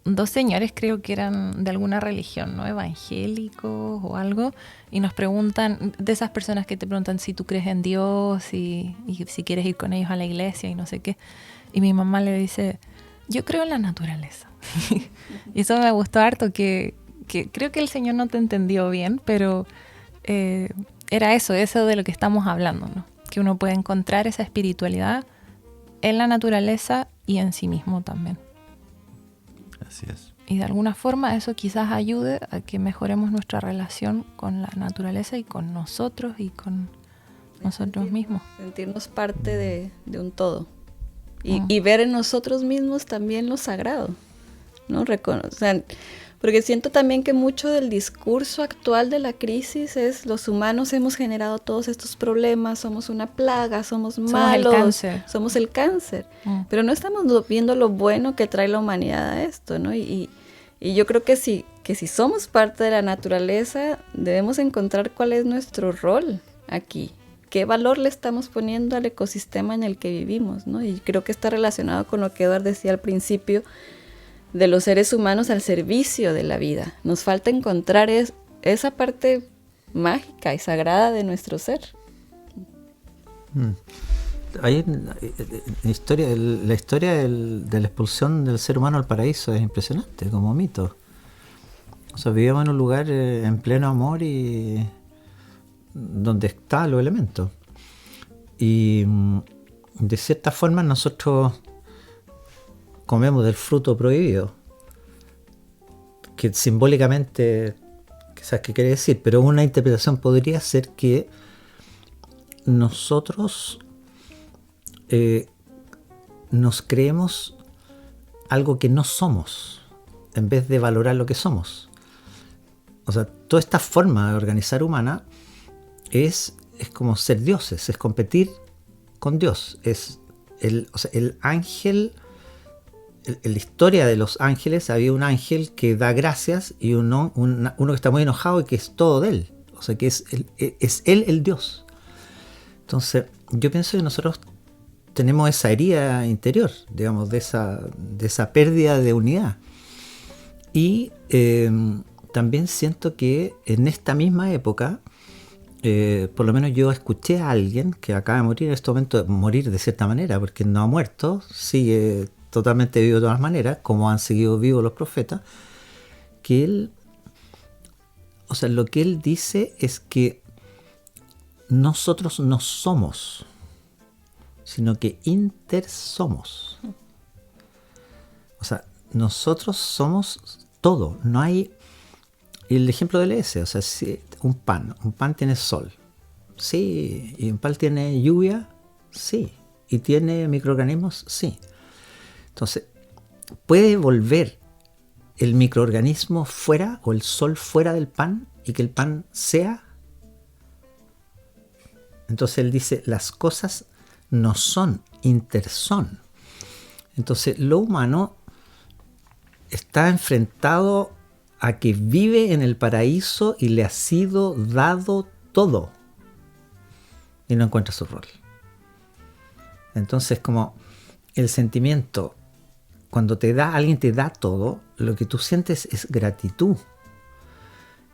dos señores, creo que eran de alguna religión, ¿no? Evangélicos o algo, y nos preguntan, de esas personas que te preguntan si tú crees en Dios y si quieres ir con ellos a la iglesia y no sé qué. Y mi mamá le dice, Yo creo en la naturaleza. Y eso me gustó harto, que creo que el Señor no te entendió bien, pero era eso de lo que estamos hablando, ¿no? Que uno puede encontrar esa espiritualidad en la naturaleza y en sí mismo también. Así es. Y de alguna forma eso quizás ayude a que mejoremos nuestra relación con la naturaleza y con nosotros y con nosotros mismos. Sentirnos parte de un todo. Y ver en nosotros mismos también lo sagrado, ¿no? Porque siento también que mucho del discurso actual de la crisis es: los humanos hemos generado todos estos problemas, somos una plaga, somos malos, somos el cáncer. Pero no estamos viendo lo bueno que trae la humanidad a esto, ¿no? Y yo creo que si somos parte de la naturaleza, debemos encontrar cuál es nuestro rol aquí. ¿Qué valor le estamos poniendo al ecosistema en el que vivimos, ¿no? Y creo que está relacionado con lo que Eduard decía al principio, de los seres humanos al servicio de la vida. Nos falta encontrar esa parte mágica y sagrada de nuestro ser. Hay la historia de la expulsión del ser humano al paraíso es impresionante como mito. O sea, vivíamos en un lugar en pleno amor y donde están los elementos. Y de cierta forma nosotros comemos del fruto prohibido, que simbólicamente quizás qué quiere decir, pero una interpretación podría ser que nosotros nos creemos algo que no somos en vez de valorar lo que somos. O sea, toda esta forma de organizar humana es como ser dioses, es competir con Dios. Es el ángel. En la historia de los ángeles había un ángel que da gracias y uno que está muy enojado y que es todo de él. O sea, que es él el Dios. Entonces, yo pienso que nosotros tenemos esa herida interior, digamos, de esa pérdida de unidad. Y también siento que en esta misma época, por lo menos yo escuché a alguien que acaba de morir en este momento, morir de cierta manera, porque no ha muerto, sigue totalmente vivo de todas maneras, como han seguido vivos los profetas, que él, o sea, lo que él dice es que nosotros no somos, sino que intersomos. O sea, nosotros somos todo, no hay. El ejemplo del S, o sea, si un pan tiene sol, sí, y un pan tiene lluvia, sí, y tiene microorganismos, sí. Entonces, ¿puede volver el microorganismo fuera o el sol fuera del pan y que el pan sea? Entonces él dice, las cosas no son, interson. Entonces lo humano está enfrentado a que vive en el paraíso y le ha sido dado todo y no encuentra su rol. Entonces, como el sentimiento, cuando alguien te da todo, lo que tú sientes es gratitud.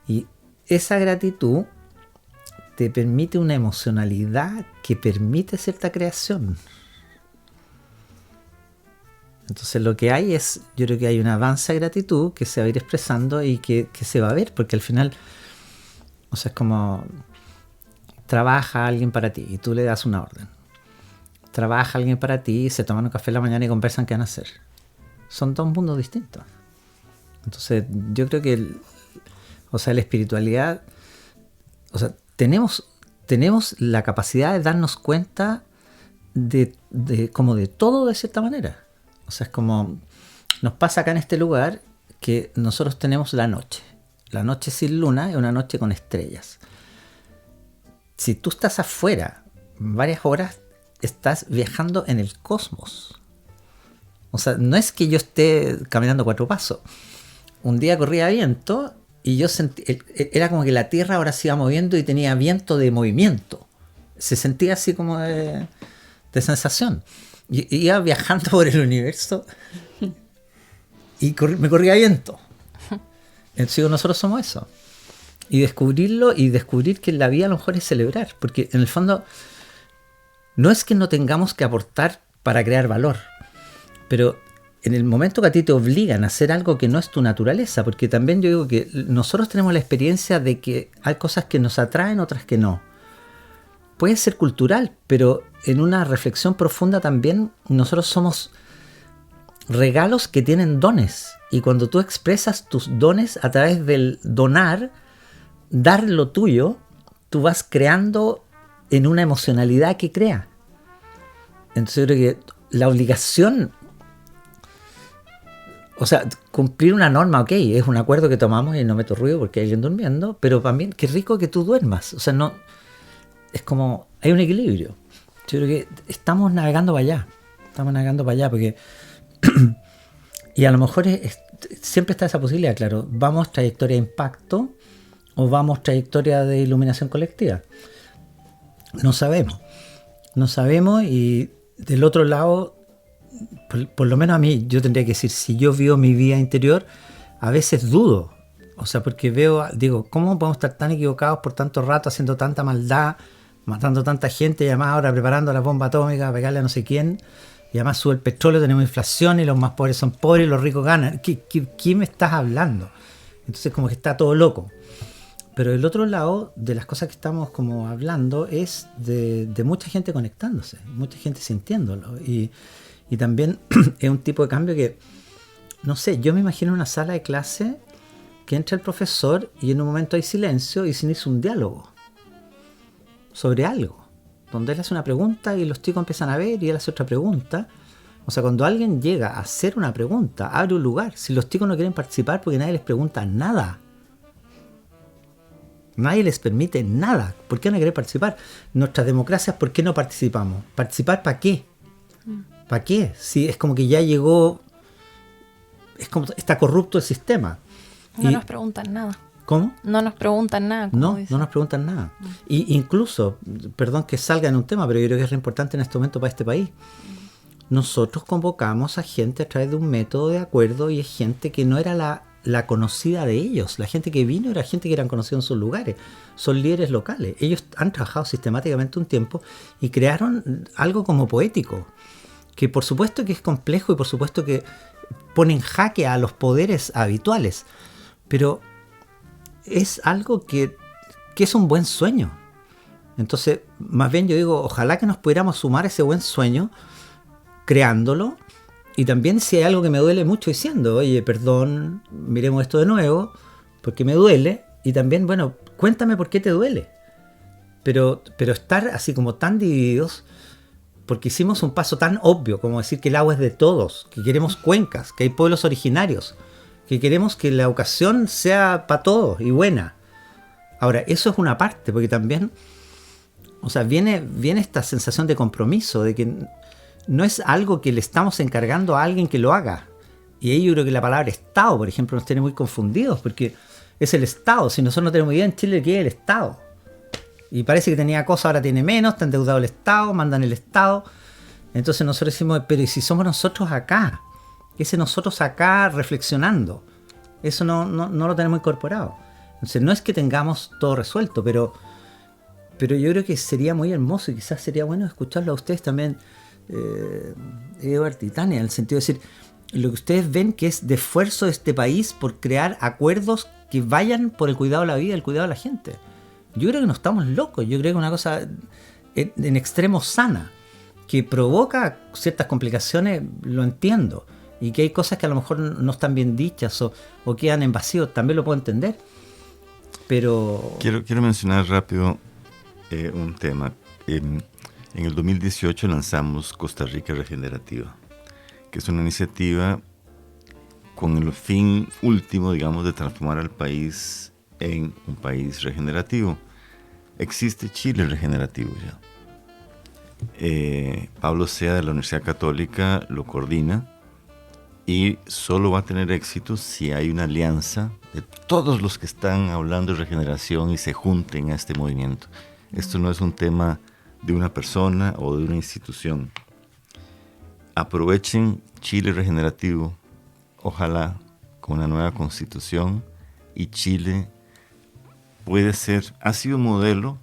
Y esa gratitud te permite una emocionalidad que permite cierta creación. Entonces lo que hay es, yo creo que hay un avance de gratitud que se va a ir expresando y que se va a ver, porque al final, o sea, es como trabaja alguien para ti y tú le das una orden. Trabaja alguien para ti, se toman un café en la mañana y conversan qué van a hacer. Son dos mundos distintos. Entonces yo creo que la espiritualidad, o sea, tenemos la capacidad de darnos cuenta de como de todo de cierta manera. O sea, es como nos pasa acá en este lugar que nosotros tenemos la noche. La noche sin luna es una noche con estrellas. Si tú estás afuera varias horas, estás viajando en el cosmos. O sea, no es que yo esté caminando 4 pasos. Un día corría viento y yo sentí, era como que la Tierra ahora se iba moviendo y tenía viento de movimiento. Se sentía así como de sensación. Y iba viajando por el universo y me corría viento. Entonces nosotros somos eso. Y descubrirlo y descubrir que la vida a lo mejor es celebrar. Porque en el fondo no es que no tengamos que aportar para crear valor. Pero en el momento que a ti te obligan a hacer algo que no es tu naturaleza, porque también yo digo que nosotros tenemos la experiencia de que hay cosas que nos atraen, otras que no. Puede ser cultural, pero en una reflexión profunda también nosotros somos regalos que tienen dones. Y cuando tú expresas tus dones a través del donar, dar lo tuyo, tú vas creando en una emocionalidad que crea. Entonces yo creo que la obligación, o sea, cumplir una norma, ok, es un acuerdo que tomamos y no meto ruido porque hay alguien durmiendo, pero también qué rico que tú duermas. O sea, no, es como, hay un equilibrio. Yo creo que estamos navegando para allá, porque y a lo mejor siempre está esa posibilidad, claro, vamos trayectoria de impacto o vamos trayectoria de iluminación colectiva. No sabemos y del otro lado, por lo menos a mí, yo tendría que decir, si yo vivo mi vida interior, a veces dudo, o sea, porque digo, ¿cómo podemos estar tan equivocados por tanto rato haciendo tanta maldad, matando tanta gente y además ahora preparando la bomba atómica a pegarle a no sé quién? Y además sube el petróleo, tenemos inflación y los más pobres son pobres y los ricos ganan. ¿Qué me estás hablando? Entonces como que está todo loco. Pero el otro lado de las cosas que estamos como hablando es de mucha gente conectándose, mucha gente sintiéndolo. Y también es un tipo de cambio que, no sé, yo me imagino una sala de clase que entra el profesor y en un momento hay silencio y se inicia un diálogo sobre algo, donde él hace una pregunta y los chicos empiezan a ver y él hace otra pregunta. O sea, cuando alguien llega a hacer una pregunta, abre un lugar. Si los chicos no quieren participar porque nadie les pregunta nada, nadie les permite nada, ¿por qué no quieren participar? Nuestras democracias, ¿por qué no participamos? ¿Participar para qué? ¿Para qué? Si es como que ya llegó, es como está corrupto el sistema. No nos preguntan nada. ¿Cómo? No nos preguntan nada. No nos preguntan nada. Y incluso, perdón que salga en un tema, pero yo creo que es re importante en este momento para este país. Nosotros convocamos a gente a través de un método de acuerdo y es gente que no era la conocida de ellos. La gente que vino era gente que eran conocidos en sus lugares. Son líderes locales. Ellos han trabajado sistemáticamente un tiempo y crearon algo como poético, que por supuesto que es complejo y por supuesto que pone en jaque a los poderes habituales, pero es algo que es un buen sueño. Entonces, más bien yo digo, ojalá que nos pudiéramos sumar a ese buen sueño creándolo. Y también si hay algo que me duele mucho diciendo, oye, perdón, miremos esto de nuevo, porque me duele. Y también, bueno, cuéntame por qué te duele. Pero estar así como tan divididos, porque hicimos un paso tan obvio como decir que el agua es de todos, que queremos cuencas, que hay pueblos originarios, que queremos que la educación sea para todos y buena. Ahora, eso es una parte, porque también, o sea, viene esta sensación de compromiso, de que no es algo que le estamos encargando a alguien que lo haga. Y ahí yo creo que la palabra Estado, por ejemplo, nos tiene muy confundidos, porque es el Estado. Si nosotros no tenemos idea en Chile qué es el Estado. Y parece que tenía cosas, ahora tiene menos, está endeudado el Estado, mandan el Estado. Entonces nosotros decimos, pero ¿y si somos nosotros acá? Ese nosotros acá reflexionando. Eso no lo tenemos incorporado. Entonces no es que tengamos todo resuelto, pero yo creo que sería muy hermoso y quizás sería bueno escucharlo a ustedes también, Eduardo y Tania, en el sentido de decir, lo que ustedes ven que es de esfuerzo de este país por crear acuerdos que vayan por el cuidado de la vida y el cuidado de la gente. Yo creo que no estamos locos, yo creo que es una cosa en extremo sana, que provoca ciertas complicaciones, lo entiendo, y que hay cosas que a lo mejor no están bien dichas o quedan en vacío, también lo puedo entender, pero... Quiero mencionar rápido un tema. En el 2018 lanzamos Costa Rica Regenerativa, que es una iniciativa con el fin último, digamos, de transformar al país en un país regenerativo. Existe Chile Regenerativo ya. Pablo Sea de la Universidad Católica lo coordina y solo va a tener éxito si hay una alianza de todos los que están hablando de regeneración y se junten a este movimiento. Esto no es un tema de una persona o de una institución. Aprovechen Chile Regenerativo, ojalá con una nueva constitución, y Chile puede ser, ha sido un modelo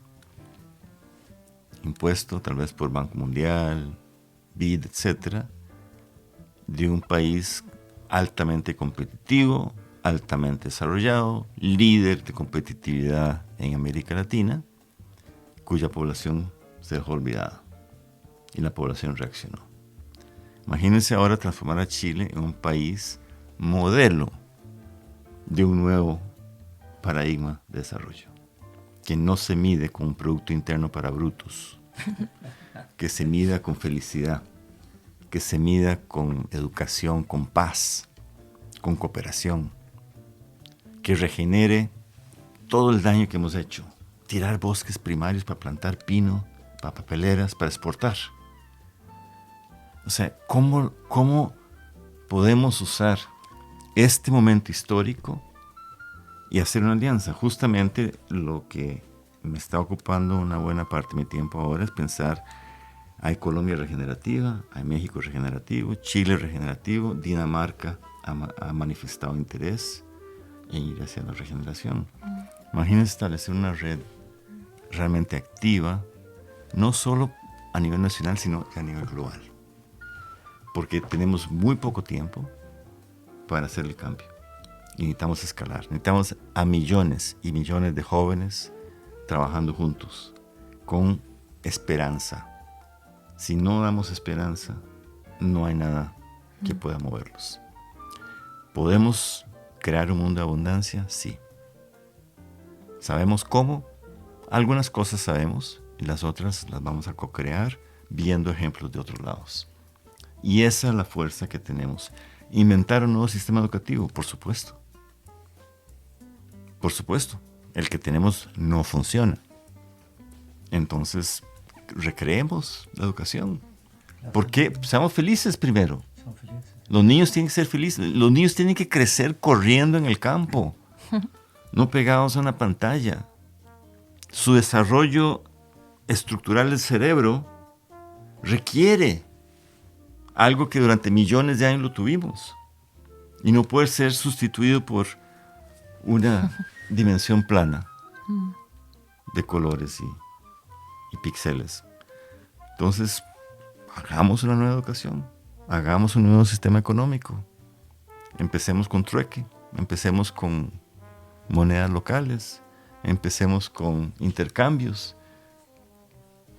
impuesto tal vez por Banco Mundial, BID, etcétera, de un país altamente competitivo, altamente desarrollado, líder de competitividad en América Latina, cuya población se dejó olvidada y la población reaccionó. Imagínense ahora transformar a Chile en un país modelo de un nuevo paradigma de desarrollo, que no se mide con un Producto Interno para brutos, que se mida con felicidad, que se mida con educación, con paz, con cooperación, que regenere todo el daño que hemos hecho. Tirar bosques primarios para plantar pino, para papeleras, para exportar. O sea, ¿cómo podemos usar este momento histórico y hacer una alianza? Justamente lo que me está ocupando una buena parte de mi tiempo ahora es pensar, hay Colombia regenerativa, hay México regenerativo, Chile regenerativo, Dinamarca ha manifestado interés en ir hacia la regeneración. Imagínense establecer una red realmente activa, no solo a nivel nacional, sino a nivel global. Porque tenemos muy poco tiempo para hacer el cambio. Y necesitamos escalar. Necesitamos a millones y millones de jóvenes trabajando juntos, con esperanza. Si no damos esperanza, no hay nada que pueda moverlos. ¿Podemos crear un mundo de abundancia? Sí. ¿Sabemos cómo? Algunas cosas sabemos y las otras las vamos a co-crear viendo ejemplos de otros lados. Y esa es la fuerza que tenemos. Inventar un nuevo sistema educativo, por supuesto. Por supuesto. El que tenemos no funciona. Entonces, recreemos la educación. ¿Por qué? Seamos felices primero. Los niños tienen que ser felices. Los niños tienen que crecer corriendo en el campo, no pegados a una pantalla. Su desarrollo estructural del cerebro requiere algo que durante millones de años lo tuvimos y no puede ser sustituido por una dimensión plana de colores y píxeles. Entonces, hagamos una nueva educación, hagamos un nuevo sistema económico. Empecemos con trueque, empecemos con monedas locales, empecemos con intercambios.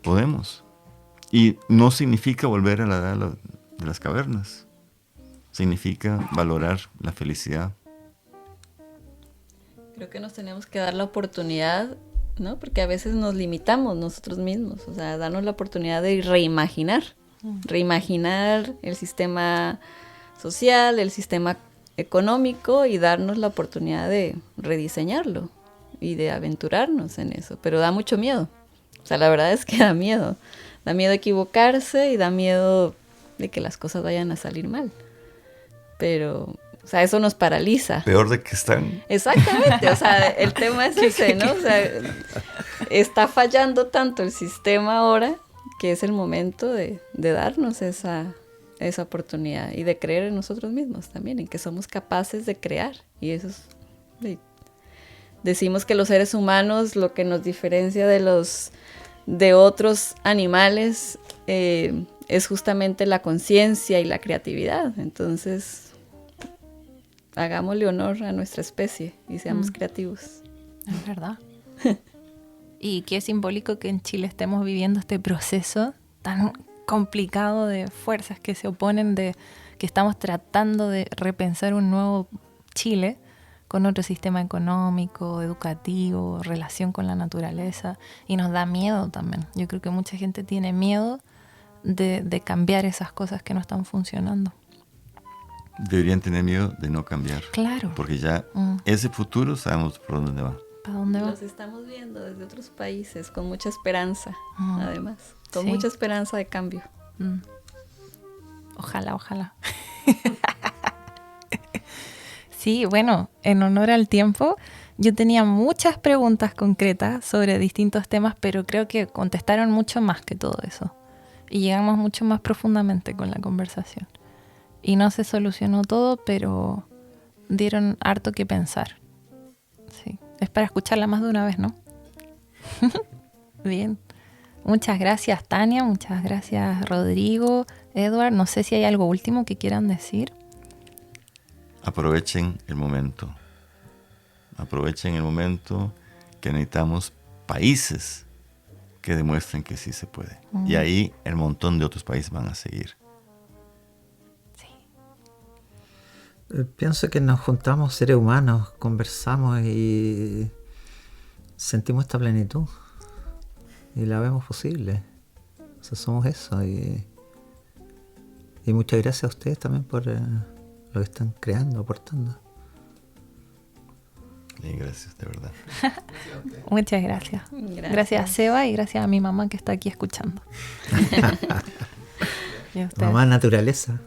Podemos. Y no significa volver a la edad de las cavernas. Significa valorar la felicidad. Creo que nos tenemos que dar la oportunidad, ¿no? Porque a veces nos limitamos nosotros mismos. O sea, darnos la oportunidad de reimaginar. Reimaginar el sistema social, el sistema económico y darnos la oportunidad de rediseñarlo y de aventurarnos en eso. Pero da mucho miedo. O sea, la verdad es que da miedo. Da miedo equivocarse y da miedo de que las cosas vayan a salir mal. Pero, o sea, eso nos paraliza. Peor de que están. Exactamente, o sea, el tema es ese, ¿no? O sea, está fallando tanto el sistema ahora que es el momento de darnos esa oportunidad y de creer en nosotros mismos también, en que somos capaces de crear. Y eso es... Decimos que los seres humanos, lo que nos diferencia de otros animales es justamente la conciencia y la creatividad. Entonces, hagámosle honor a nuestra especie y seamos creativos. Es verdad. Y qué simbólico que en Chile estemos viviendo este proceso tan complicado de fuerzas que se oponen, de que estamos tratando de repensar un nuevo Chile con otro sistema económico, educativo, relación con la naturaleza, y nos da miedo también. Yo creo que mucha gente tiene miedo de cambiar esas cosas que no están funcionando. Deberían tener miedo de no cambiar. Claro. Porque ya ese futuro sabemos por dónde va. ¿Para dónde va? Los estamos viendo desde otros países con mucha esperanza, además. Con Sí. mucha esperanza de cambio. Ojalá, ojalá. Sí, bueno, en honor al tiempo, yo tenía muchas preguntas concretas sobre distintos temas, pero creo que contestaron mucho más que todo eso. Y llegamos mucho más profundamente con la conversación. Y no se solucionó todo, pero dieron harto que pensar. Sí, es para escucharla más de una vez, ¿no? Bien. Muchas gracias, Tania. Muchas gracias, Rodrigo, Edward, no sé si hay algo último que quieran decir. Aprovechen el momento. Aprovechen el momento que necesitamos países que demuestren que sí se puede. Y ahí el montón de otros países van a seguir. Pienso que nos juntamos seres humanos, conversamos y sentimos esta plenitud. Y la vemos posible. O sea, somos eso. Y muchas gracias a ustedes también por lo que están creando, aportando. Y gracias, de verdad. Muchas gracias. Gracias a Seba y gracias a mi mamá que está aquí escuchando. Y a ustedes. Mamá naturaleza.